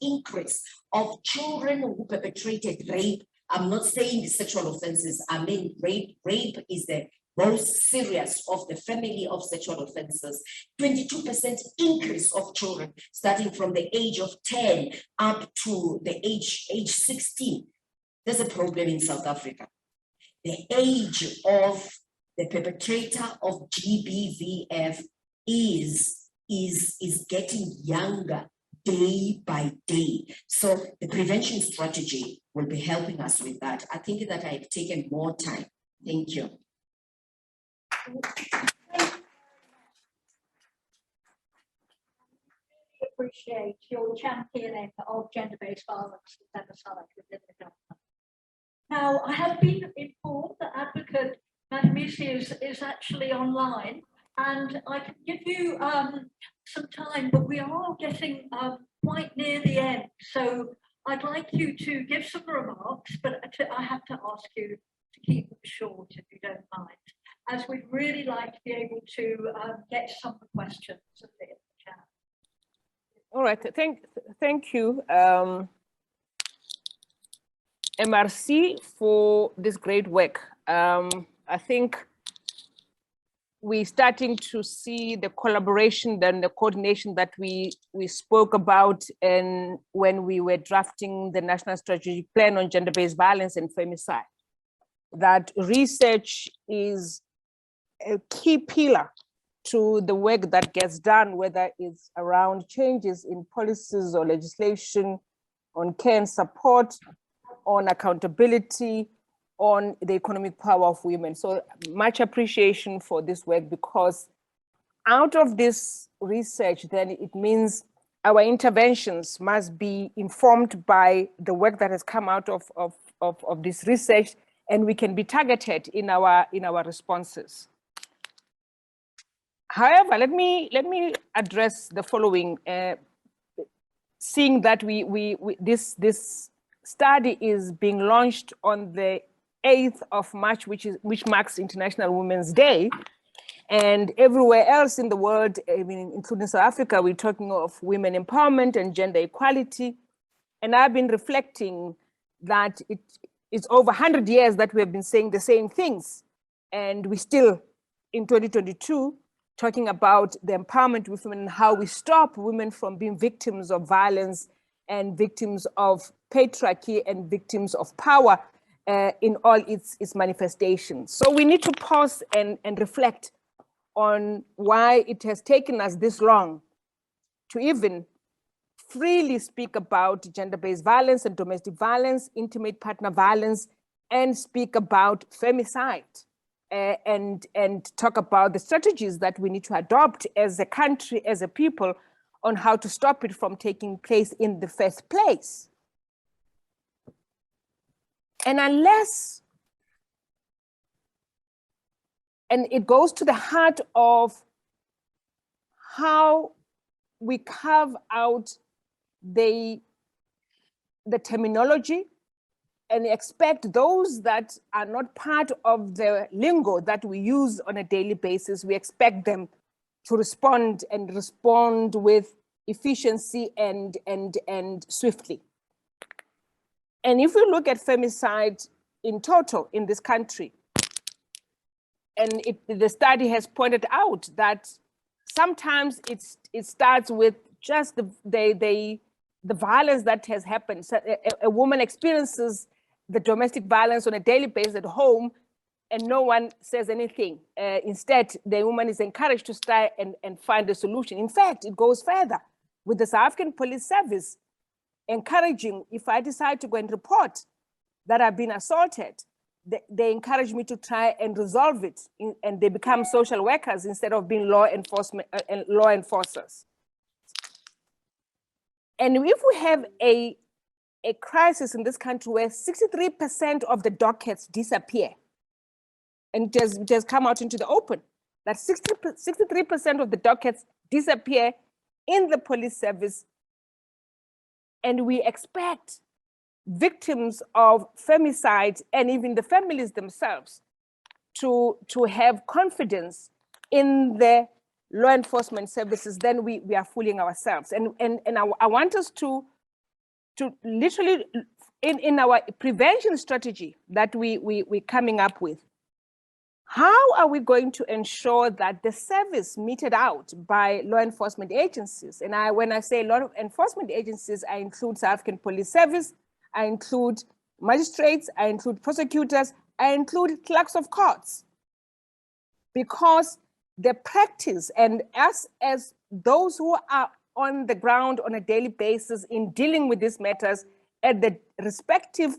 increase of children who perpetrated rape I'm not saying sexual offenses. I mean, rape is the most serious of the family of sexual offenses. 22% increase of children starting from the age of 10 up to the age 16. There's a problem in South Africa. The age of the perpetrator of GBVF is getting younger day by day. So the prevention strategy will be helping us with that. I think that I've taken more time. Thank you. Appreciate your championing of gender-based violence and femicide within the government. Now, I have been informed that Advocate Madamisi is actually online, and I can give you some time, but we are getting quite near the end. So I'd like you to give some remarks, but I have to ask you to keep them short if you don't mind, as we'd really like to be able to get some of the questions in the chat. All right, thank you, MRC, for this great work. I think we're starting to see the collaboration and the coordination that we spoke about and when we were drafting the National Strategic Plan on Gender-Based Violence and Femicide. That research is a key pillar to the work that gets done, whether it's around changes in policies or legislation, on care and support, on accountability, on the economic power of women. So much appreciation for this work, because out of this research, then it means our interventions must be informed by the work that has come out of this research, and we can be targeted in our responses. However, let me address the following. Seeing that this study is being launched on the 8th of March, which marks International Women's Day, and everywhere else in the world, I mean, including South Africa, we're talking of women empowerment and gender equality. And I've been reflecting that it's over 100 years that we have been saying the same things, and we still, in 2022, talking about the empowerment of women and how we stop women from being victims of violence and victims of patriarchy and victims of power in all its manifestations. So we need to pause and reflect on why it has taken us this long to even freely speak about gender-based violence and domestic violence, intimate partner violence, and speak about femicide. And talk about the strategies that we need to adopt as a country, as a people, on how to stop it from taking place in the first place. And unless, and it goes to the heart of how we carve out the terminology and expect those that are not part of the lingo that we use on a daily basis, we expect them to respond with efficiency and swiftly. And if we look at femicide in total in this country, and the study has pointed out that sometimes it starts with just the violence that has happened. So a woman experiences the domestic violence on a daily basis at home, and no one says anything. Instead, the woman is encouraged to try and find a solution. In fact, it goes further with the South African Police Service encouraging, if I decide to go and report that I've been assaulted, they encourage me to try and resolve it, and they become social workers instead of being law enforcers. And if we have a crisis in this country where 63% of the dockets disappear, and it has come out into the open, that 63% of the dockets disappear in the police service, and we expect victims of femicide and even the families themselves to have confidence in the law enforcement services, then we are fooling ourselves. And I want us to literally in our prevention strategy that we're coming up with, how are we going to ensure that the service meted out by law enforcement agencies, and when I say law enforcement agencies, I include South African Police Service, I include magistrates, I include prosecutors, I include clerks of courts, because the practice, and us as those who are on the ground on a daily basis in dealing with these matters at the respective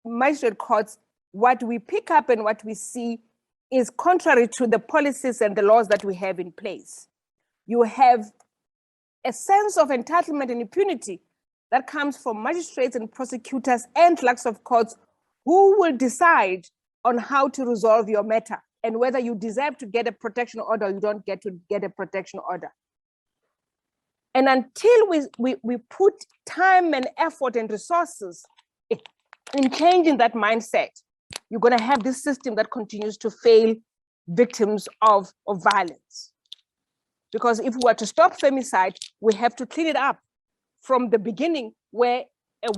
magistrate courts, what we pick up and what we see is contrary to the policies and the laws that we have in place. You have a sense of entitlement and impunity that comes from magistrates and prosecutors and clerks of courts who will decide on how to resolve your matter and whether you deserve to get a protection order or you don't get to get a protection order. And until we put time and effort and resources in changing that mindset, you're going to have this system that continues to fail victims of violence. Because if we were to stop femicide, we have to clean it up from the beginning, where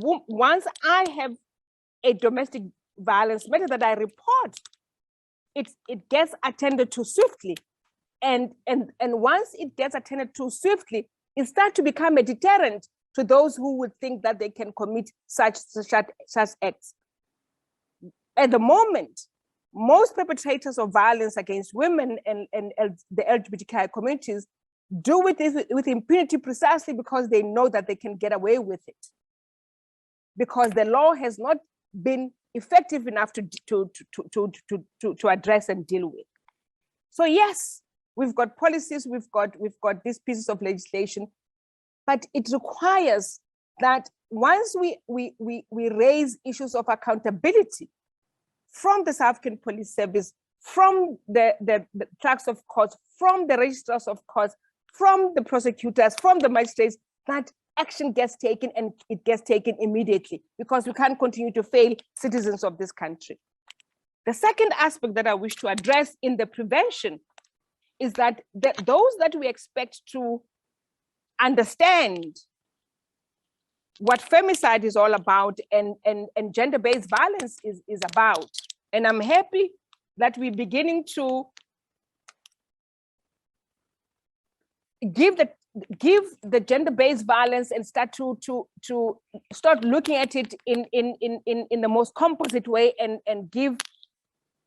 once I have a domestic violence matter that I report, it gets attended to swiftly. And once it gets attended to swiftly, it starts to become a deterrent to those who would think that they can commit such acts. At the moment, most perpetrators of violence against women and the LGBTQI communities do it with impunity precisely because they know that they can get away with it, because the law has not been effective enough to address and deal with. So yes, we've got policies, we've got these pieces of legislation, but it requires that once we raise issues of accountability from the South African Police Service, from the clerks of courts, from the registrars of courts, from the prosecutors, from the magistrates, that action gets taken, and it gets taken immediately, because we can't continue to fail citizens of this country. The second aspect that I wish to address in the prevention is that those that we expect to understand what femicide is all about and gender-based violence is about. And I'm happy that we're beginning to give the gender-based violence and start to start looking at it in the most composite way and give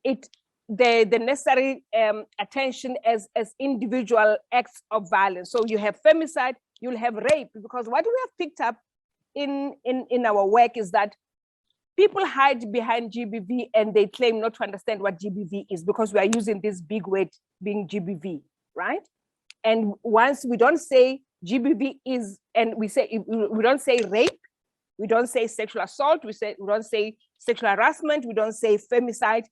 it the necessary attention as individual acts of violence. So you have femicide, you'll have rape, because what we have picked up in our work is that people hide behind GBV and they claim not to understand what GBV is, because we are using this big word being GBV, right? And once we don't say GBV is, and we don't say rape, we don't say sexual assault, we don't say sexual harassment, we don't say femicide,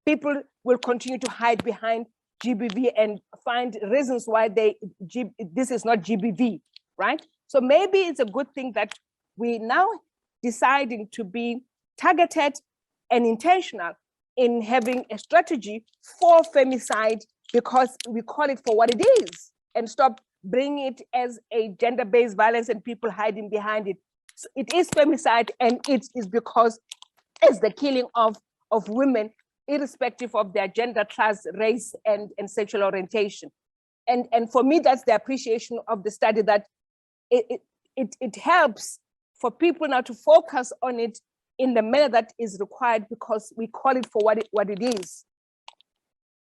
people will continue to hide behind GBV and find reasons why this is not GBV, right? So maybe it's a good thing that we now deciding to be targeted and intentional in having a strategy for femicide, because we call it for what it is and stop bringing it as a gender-based violence and people hiding behind it. So it is femicide, and it is because it's the killing of women, irrespective of their gender, class, race, and sexual orientation. And for me, that's the appreciation of the study, that it helps for people now to focus on it in the manner that is required, because we call it for what it is.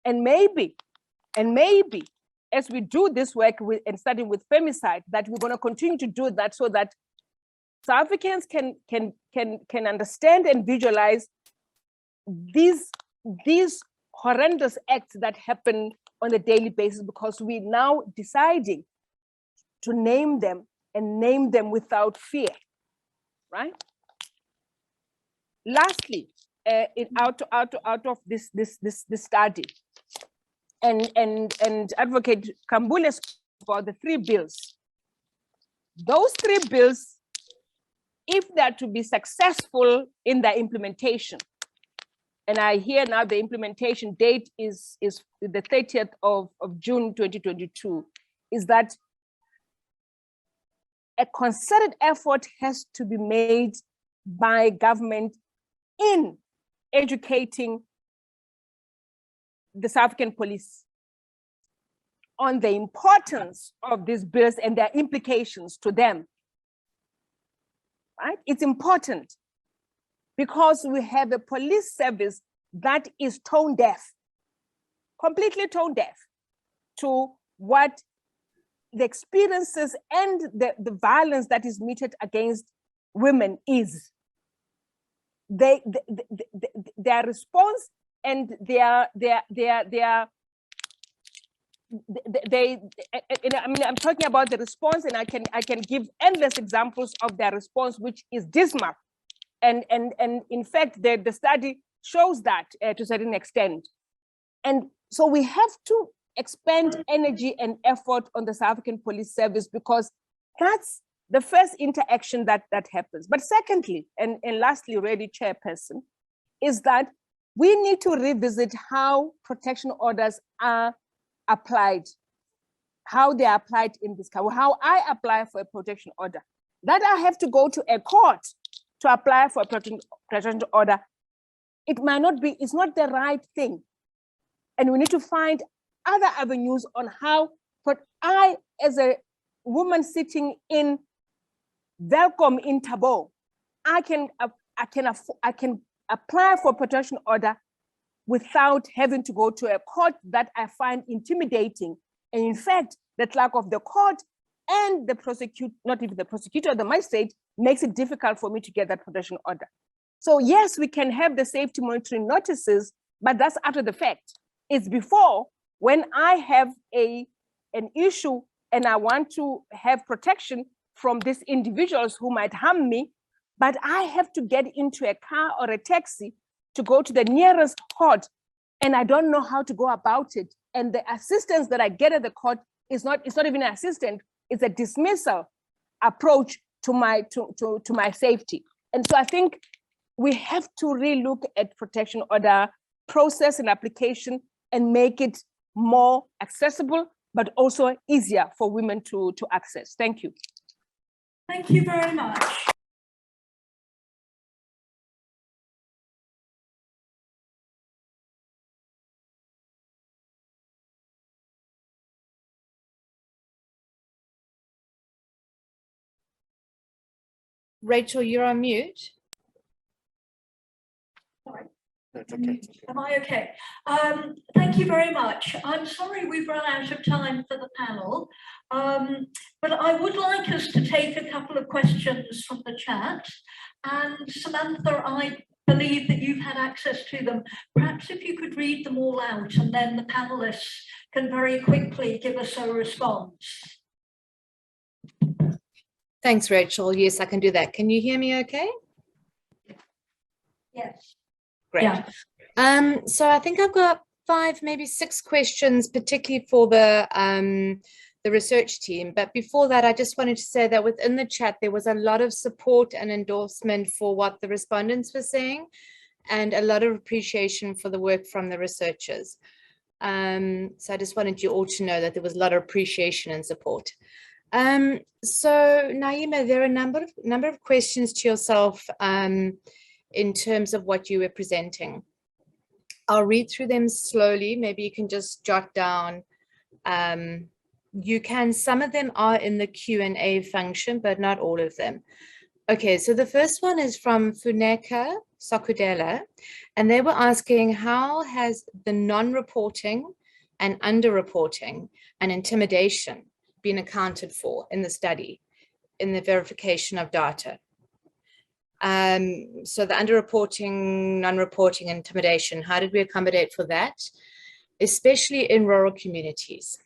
And maybe, as we do this work and starting with femicide, that we're going to continue to do that, so that South Africans can understand and visualize these horrendous acts that happen on a daily basis, because we're now deciding to name them, and name them without fear, right? Lastly, out of this study, and Advocate Kambule spoke about the 3 bills. Those 3 bills, if they're to be successful in their implementation, and I hear now the implementation date is the 30th of June 2022, is that a concerted effort has to be made by government in educating the South African police on the importance of these bills and their implications to them, right? It's important because we have a police service that is tone deaf, completely tone deaf to what the experiences and the violence that is meted against women is. Their response and I mean, I'm talking about the response, and I can give endless examples of their response, which is dismal. And in fact, the study shows that to a certain extent. And so we have to expend energy and effort on the South African Police Service, because that's the first interaction that happens. But secondly, and lastly, really, Chairperson, is that we need to revisit how protection orders are applied, how they are applied in this country, how I apply for a protection order. That I have to go to a court to apply for a protection order, it might not be, it's not the right thing. And we need to find other avenues on how, but I, as a woman sitting in Welcome in Tabo, I can apply for a protection order without having to go to a court that I find intimidating. And in fact, the clerk of the court and the prosecutor, not even the prosecutor, the magistrate, makes it difficult for me to get that protection order. So yes, we can have the safety monitoring notices, but that's after the fact. It's before, when I have an issue and I want to have protection from these individuals who might harm me, but I have to get into a car or a taxi to go to the nearest court, and I don't know how to go about it. And the assistance that I get at the court is not, it's not even an assistant, it's a dismissal approach to my safety. And so I think we have to relook at protection order process and application and make it more accessible, but also easier for women to access. Thank you. Thank you very much. Rachel, you're on mute. Sorry. That's okay. Am I okay? Thank you very much. I'm sorry we've run out of time for the panel, but I would like us to take a couple of questions from the chat. And Samantha, I believe that you've had access to them. Perhaps if you could read them all out, and then the panelists can very quickly give us a response. Thanks, Rachel. Yes, I can do that. Can you hear me okay? Yes. Great. Yeah. So I think I've got 5, maybe 6 questions, particularly for the research team. But before that, I just wanted to say that within the chat, there was a lot of support and endorsement for what the respondents were saying, and a lot of appreciation for the work from the researchers. So I just wanted you all to know that there was a lot of appreciation and support. So Naima, there are a number of questions to yourself in terms of what you were presenting. I'll read through them slowly. Maybe you can just jot down. Some of them are in the Q&A function, but not all of them. Okay, so the first one is from Funeka Sokudela, and they were asking, how has the non-reporting and under-reporting and intimidation been accounted for in the study, in the verification of data? So the underreporting, non-reporting, intimidation, how did we accommodate for that, especially in rural communities?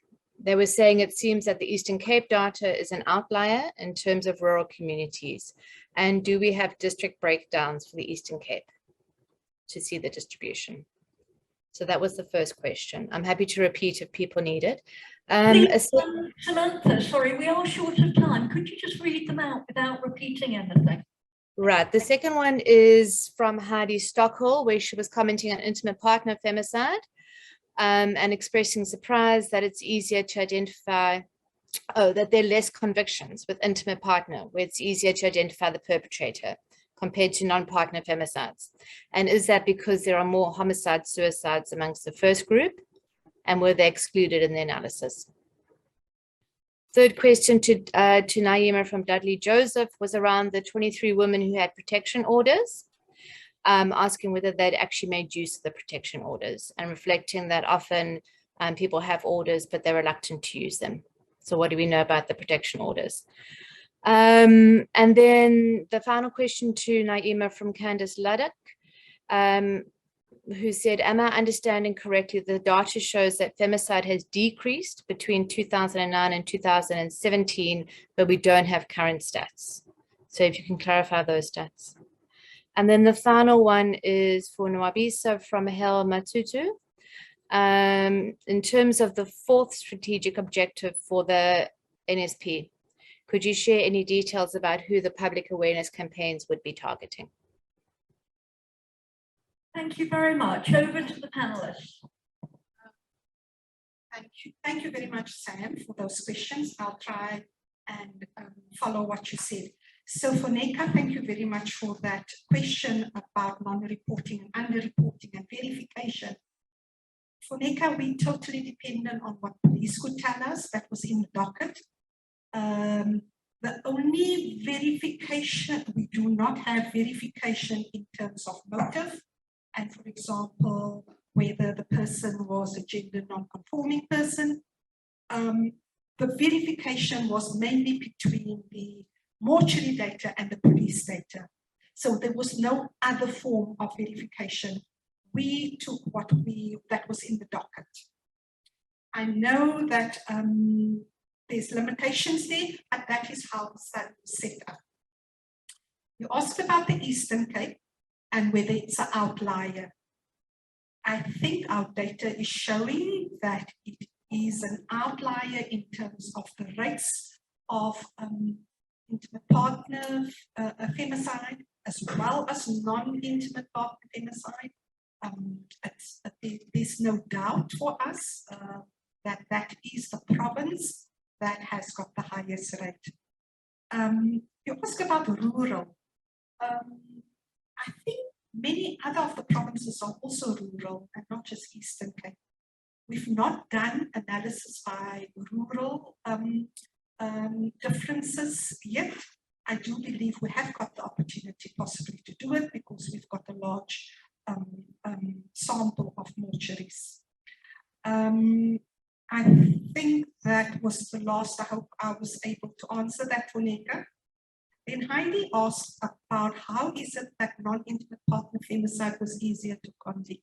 They were saying it seems that the Eastern Cape data is an outlier in terms of rural communities. And do we have district breakdowns for the Eastern Cape to see the distribution? So that was the first question. I'm happy to repeat if people need it. Samantha, sorry, we are short of time. Could you just read them out without repeating anything? Right. The second one is from Heidi Stockhall, where she was commenting on intimate partner femicide and expressing surprise that it's easier to identify, that there are less convictions with intimate partner, where it's easier to identify the perpetrator compared to non-partner femicides? And is that because there are more homicides, suicides amongst the first group? And were they excluded in the analysis? Third question to Naima from Dudley Joseph was around the 23 women who had protection orders, asking whether they'd actually made use of the protection orders and reflecting that often people have orders, but they're reluctant to use them. So what do we know about the protection orders? And then the final question to Naima from Candice Luddock, who said, am I understanding correctly, the data shows that femicide has decreased between 2009 and 2017, but we don't have current stats. So if you can clarify those stats. And then the final one is for Nwabisa from Hel Matutu. In terms of the fourth strategic objective for the NSP, could you share any details about who the public awareness campaigns would be targeting? Thank you very much. Over to the panelists. Thank you very much, Sam, for those questions. I'll try and follow what you said. So for Neka, thank you very much for that question about non-reporting and underreporting and verification. For Neka, we totally dependent on what police could tell us. That was in the docket. The only verification, we do not have verification in terms of motive. And for example, whether the person was a gender non-conforming person. The verification was mainly between the mortuary data and the police data. So there was no other form of verification. We took that was in the docket. I know that there's limitations there, but that is how the study was set up. You asked about the Eastern Cape and whether it's an outlier. I think our data is showing that it is an outlier in terms of the rates of intimate partner femicide, as well as non-intimate partner femicide. There's no doubt for us that that is the province that has got the highest rate. You asked about rural. I think many other of the provinces are also rural and not just Eastern Cape. We've not done analysis by rural differences yet. I do believe we have got the opportunity possibly to do it because we've got a large sample of mortuaries. I think that was the last. I hope I was able to answer that for Neka. Then Heidi asked about how is it that non-intimate partner femicide was easier to convict.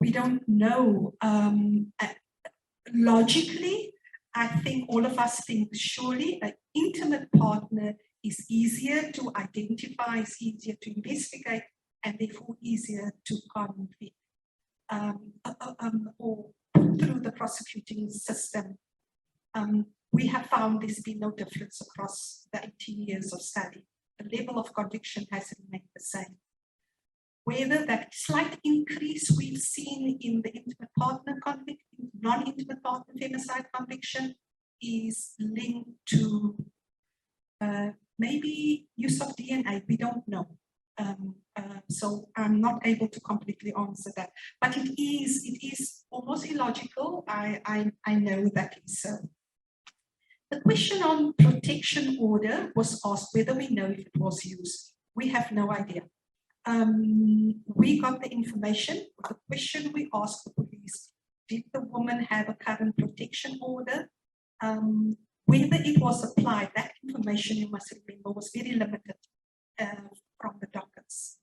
We don't know. Logically, I think all of us think surely an intimate partner is easier to identify, is easier to investigate, and therefore easier to convict or put through the prosecuting system. We have found there's been no difference across the 18 years of study. The level of conviction has remained the same. Whether that slight increase we've seen in the intimate partner convict, non-intimate partner femicide conviction is linked to maybe use of DNA, we don't know. So I'm not able to completely answer that, but it is almost illogical. I know that is so. The question on protection order was asked whether we know if it was used. We have no idea. We got the information. The question we asked the police, did the woman have a current protection order? Whether it was applied, that information, you must remember, was very limited from the dockets.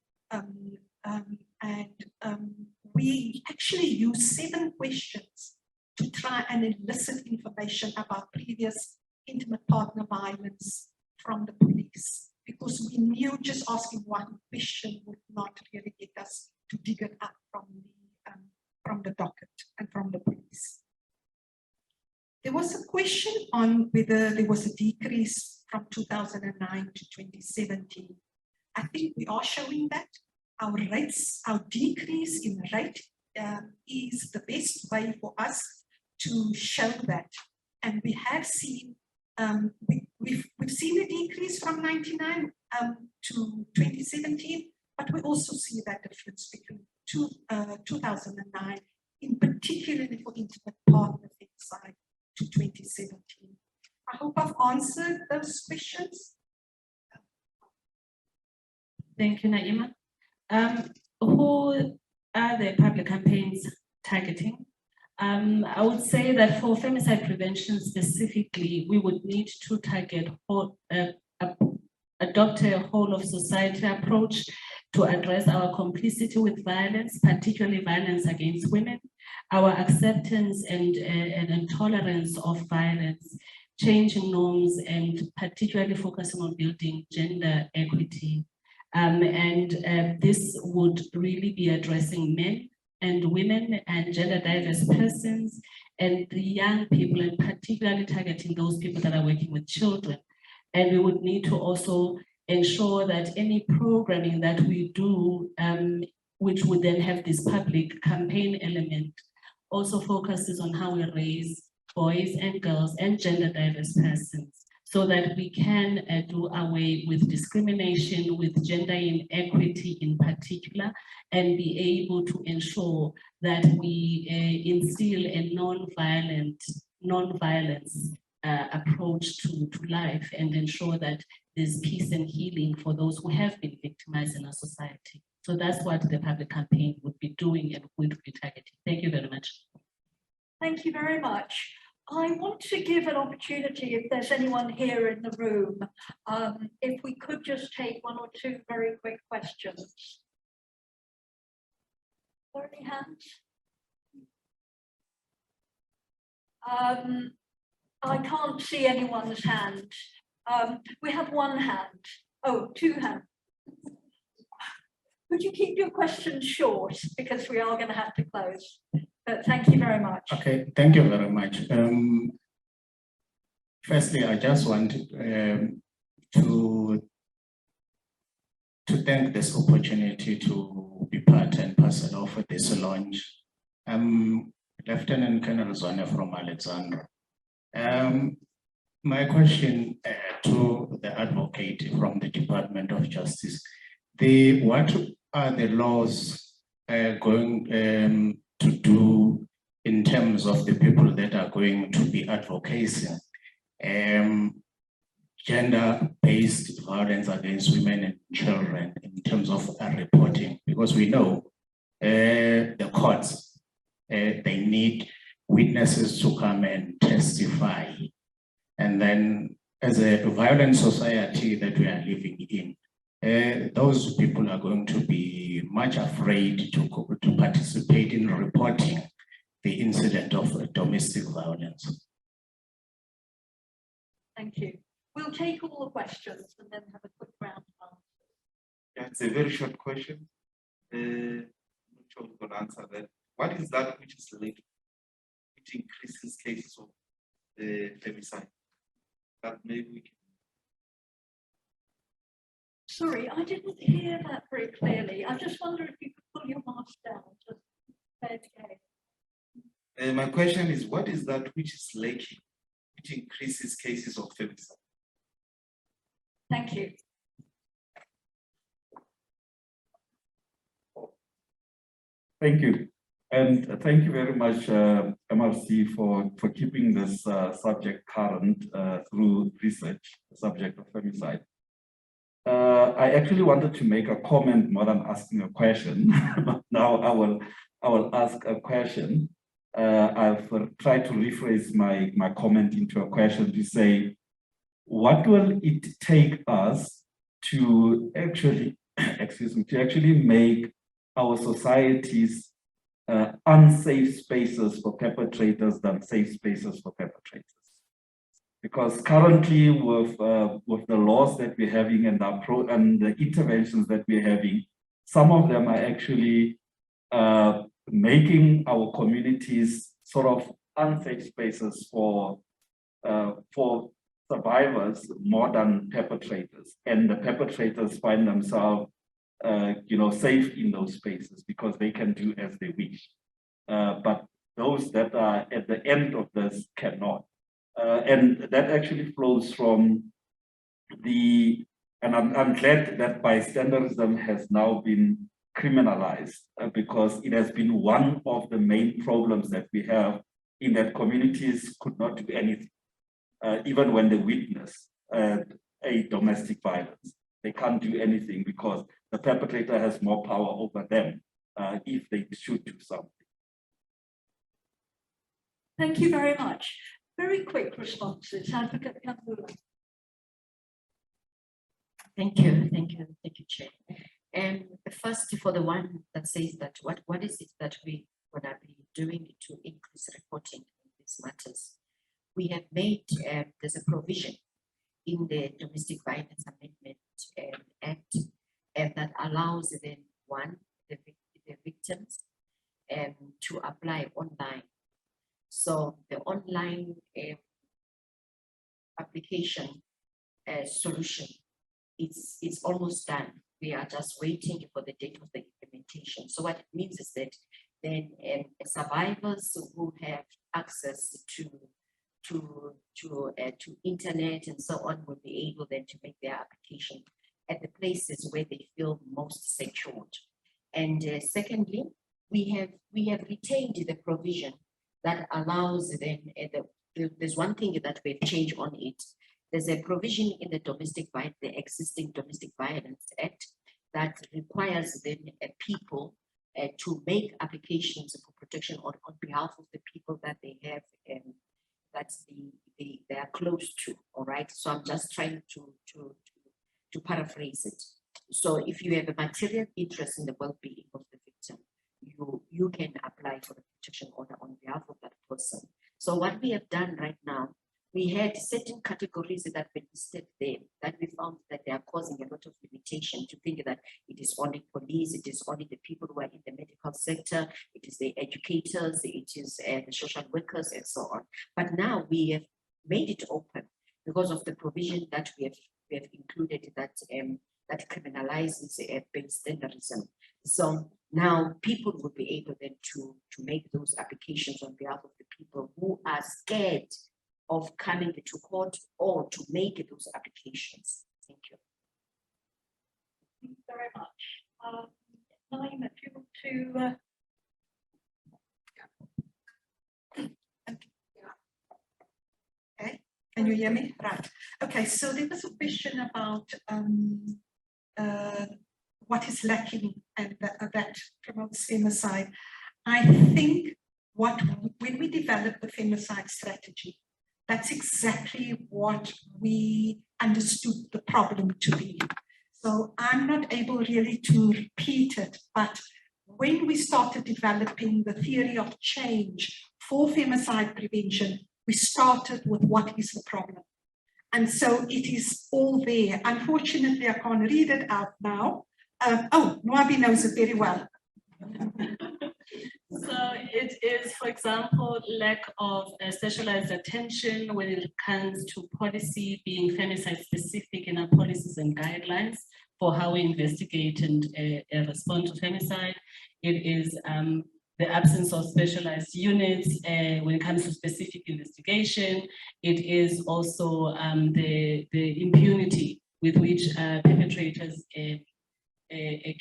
We actually used 7 questions to try and elicit information about previous intimate partner violence from the police, because we knew just asking one question would not really get us to dig it up from the docket and from the police. There was a question on whether there was a decrease from 2009 to 2017. I think we are showing that. Our rates, our decrease in rate is the best way for us to show that. And we have seen, we've seen a decrease from 99 to 2017, but we also see that difference between 2009, in particularly for intimate partner femicide, to 2017. I hope I've answered those questions. Thank you, Naima. Who are the public campaigns targeting? I would say that for femicide prevention specifically, we would need to target adopt a whole of society approach to address our complicity with violence, particularly violence against women, our acceptance and intolerance of violence, changing norms, and particularly focusing on building gender equity. This would really be addressing men and women and gender diverse persons and the young people, and particularly targeting those people that are working with children. And we would need to also ensure that any programming that we do, which would then have this public campaign element, also focuses on how we raise boys and girls and gender diverse persons, so that we can do away with discrimination, with gender inequity in particular, and be able to ensure that we instill a non-violence approach to life, and ensure that there's peace and healing for those who have been victimized in our society. So that's what the public campaign would be doing and would be targeting. Thank you very much. Thank you very much. I want to give an opportunity, if there's anyone here in the room, if we could just take one or two very quick questions. Are there any hands? I can't see anyone's hand. We have one hand. Oh, two hands. Could you keep your questions short, because we are going to have to close. But thank you very much. Okay, thank you very much. Firstly, I just want to thank this opportunity to be part and parcel of this launch. I'm Lieutenant Colonel Zwane from Alexandra. My question to the advocate from the Department of Justice: what are the laws going to do in terms of the people that are going to be advocating gender-based violence against women and children in terms of reporting? Because we know the courts, they need witnesses to come and testify. And then as a violent society that we are living in, those people are going to be much afraid to participate in reporting the incident of domestic violence. Thank you. We'll take all the questions and then have a quick round of answers. Yeah, it's a very short question. I'm not sure we can answer that. What is that which is linked, which increases cases of femicide? That maybe we can. Sorry, I didn't hear that very clearly. I just wonder if you could pull your mask down. Just say it again. My question is, what is that which is lacking, which increases cases of femicide? Thank you. Thank you. And thank you very much, MRC, for keeping this subject current through research, the subject of femicide. I actually wanted to make a comment more than asking a question. But now I will ask a question. I've tried to rephrase my comment into a question to say, what will it take us to actually, to actually make our societies unsafe spaces for perpetrators than safe spaces for perpetrators? Because currently with the laws that we're having and the interventions that we're having, some of them are actually making our communities sort of unsafe spaces for survivors more than perpetrators, and the perpetrators find themselves safe in those spaces because they can do as they wish. But those that are at the end of this cannot. And that actually flows from I'm glad that bystanderism has now been criminalized because it has been one of the main problems that we have in that communities could not do anything, even when they witness a domestic violence. They can't do anything because the perpetrator has more power over them if they should do something. Thank you very much. Very quick responses. Advocate Kambula. Thank you, Chair. And first, for the one that says that what is it that we gonna be doing to increase reporting in these matters? We have made there's a provision in the Domestic Violence Amendment Act that allows then the victims to apply online. So the online application solution, it's almost done. We are just waiting for the date of the implementation. So what it means is that then survivors who have access to internet and so on will be able then to make their application at the places where they feel most secured. And secondly, we have retained the provision that allows them. There's one thing that we've changed on it. There's a provision in the existing Domestic Violence Act that requires then people to make applications for protection on behalf of the people that they have that they are close to. All right. So I'm just trying to paraphrase it. So if you have a material interest in the well-being of the victim, you can apply for the protection order on behalf of that person. So what we have done right now, we had certain categories that were listed there that we found that they are causing a lot of limitation to think that it is only police, it is only the people who are in the medical sector, it is the educators, it is the social workers and so on. But now we have made it open because of the provision that we have included that that criminalizes bystanderism. So now people will be able then to make those applications on behalf of the people who are scared of coming to court or to make those applications. Thank you. Thank you very much. Naima, if you want to... Okay, can you hear me? Right. Okay, so there was a question about what is lacking and that promotes femicide. I think when we developed the femicide strategy, that's exactly what we understood the problem to be. So I'm not able really to repeat it, but when we started developing the theory of change for femicide prevention, we started with what is the problem. And so it is all there. Unfortunately, I can't read it out now. Oh, Nwabi knows it very well. So it is, for example, lack of specialized attention when it comes to policy being femicide specific in our policies and guidelines for how we investigate and respond to femicide. It is the absence of specialized units when it comes to specific investigation. It is also the impunity with which perpetrators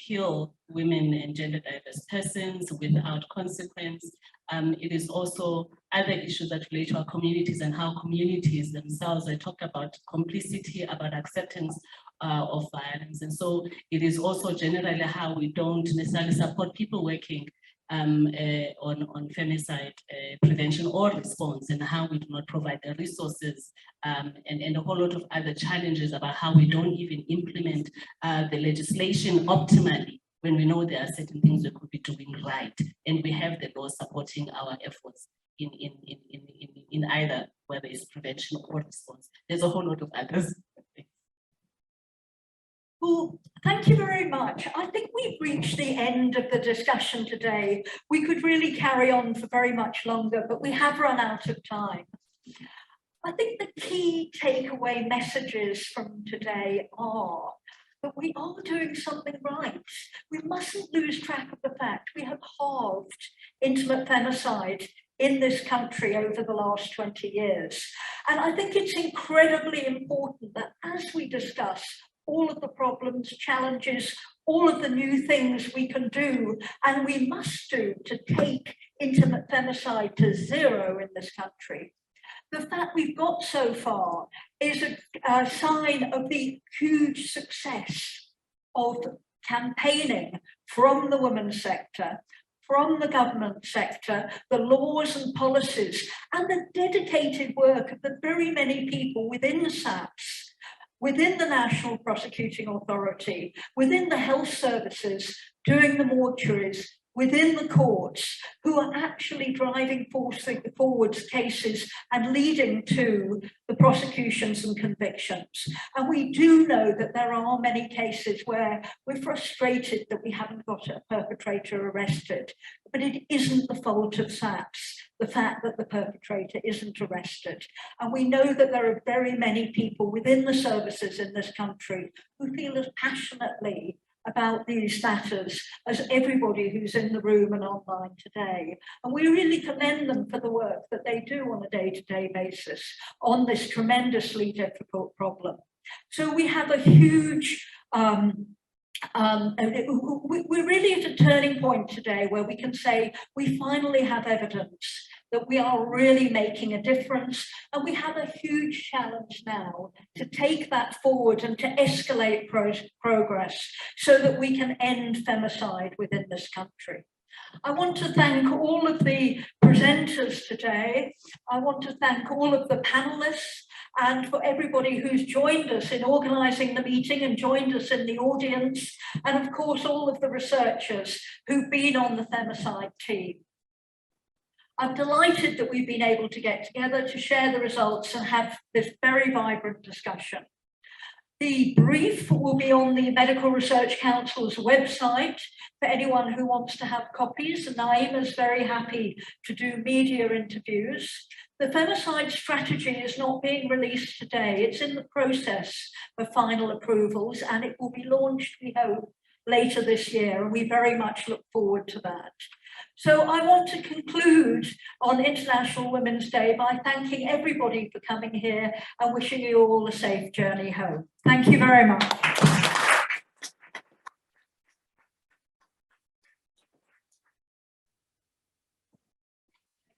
kill women and gender diverse persons without consequence. It is also other issues that relate to our communities and how communities themselves, I talked about complicity, about acceptance of violence. And so it is also generally how we don't necessarily support people working on femicide prevention or response, and how we do not provide the resources and a whole lot of other challenges about how we don't even implement the legislation optimally when we know there are certain things we could be doing right, and we have the law supporting our efforts in either whether it's prevention or response. There's a whole lot of others. Well, thank you very much. I think we've reached the end of the discussion today. We could really carry on for very much longer, but we have run out of time. I think the key takeaway messages from today are that we are doing something right. We mustn't lose track of the fact we have halved intimate femicide in this country over the last 20 years. And I think it's incredibly important that as we discuss all of the problems, challenges, all of the new things we can do and we must do to take intimate femicide to zero in this country, the fact we've got so far is a sign of the huge success of campaigning from the women's sector, from the government sector, the laws and policies, and the dedicated work of the very many people within the SAPS, within the National Prosecuting Authority, within the health services, doing the mortuaries, within the courts, who are actually driving forwards cases and leading to the prosecutions and convictions. And we do know that there are many cases where we're frustrated that we haven't got a perpetrator arrested, but it isn't the fault of SAPS, the fact that the perpetrator isn't arrested. And we know that there are very many people within the services in this country who feel as passionately about these matters as everybody who's in the room and online today. And we really commend them for the work that they do on a day-to-day basis on this tremendously difficult problem. So we have a huge, we're really at a turning point today where we can say we finally have evidence that we are really making a difference, and we have a huge challenge now to take that forward and to escalate progress so that we can end femicide within this country. I want to thank all of the presenters today. I want to thank all of the panelists and for everybody who's joined us in organising the meeting and joined us in the audience, and of course all of the researchers who've been on the femicide team. I'm delighted that we've been able to get together to share the results and have this very vibrant discussion. The brief will be on the Medical Research Council's website for anyone who wants to have copies, and Naima is very happy to do media interviews. The femicide strategy is not being released today. It's in the process of final approvals, and it will be launched, we hope, later this year, and we very much look forward to that. So I want to conclude on International Women's Day by thanking everybody for coming here and wishing you all a safe journey home. Thank you very much.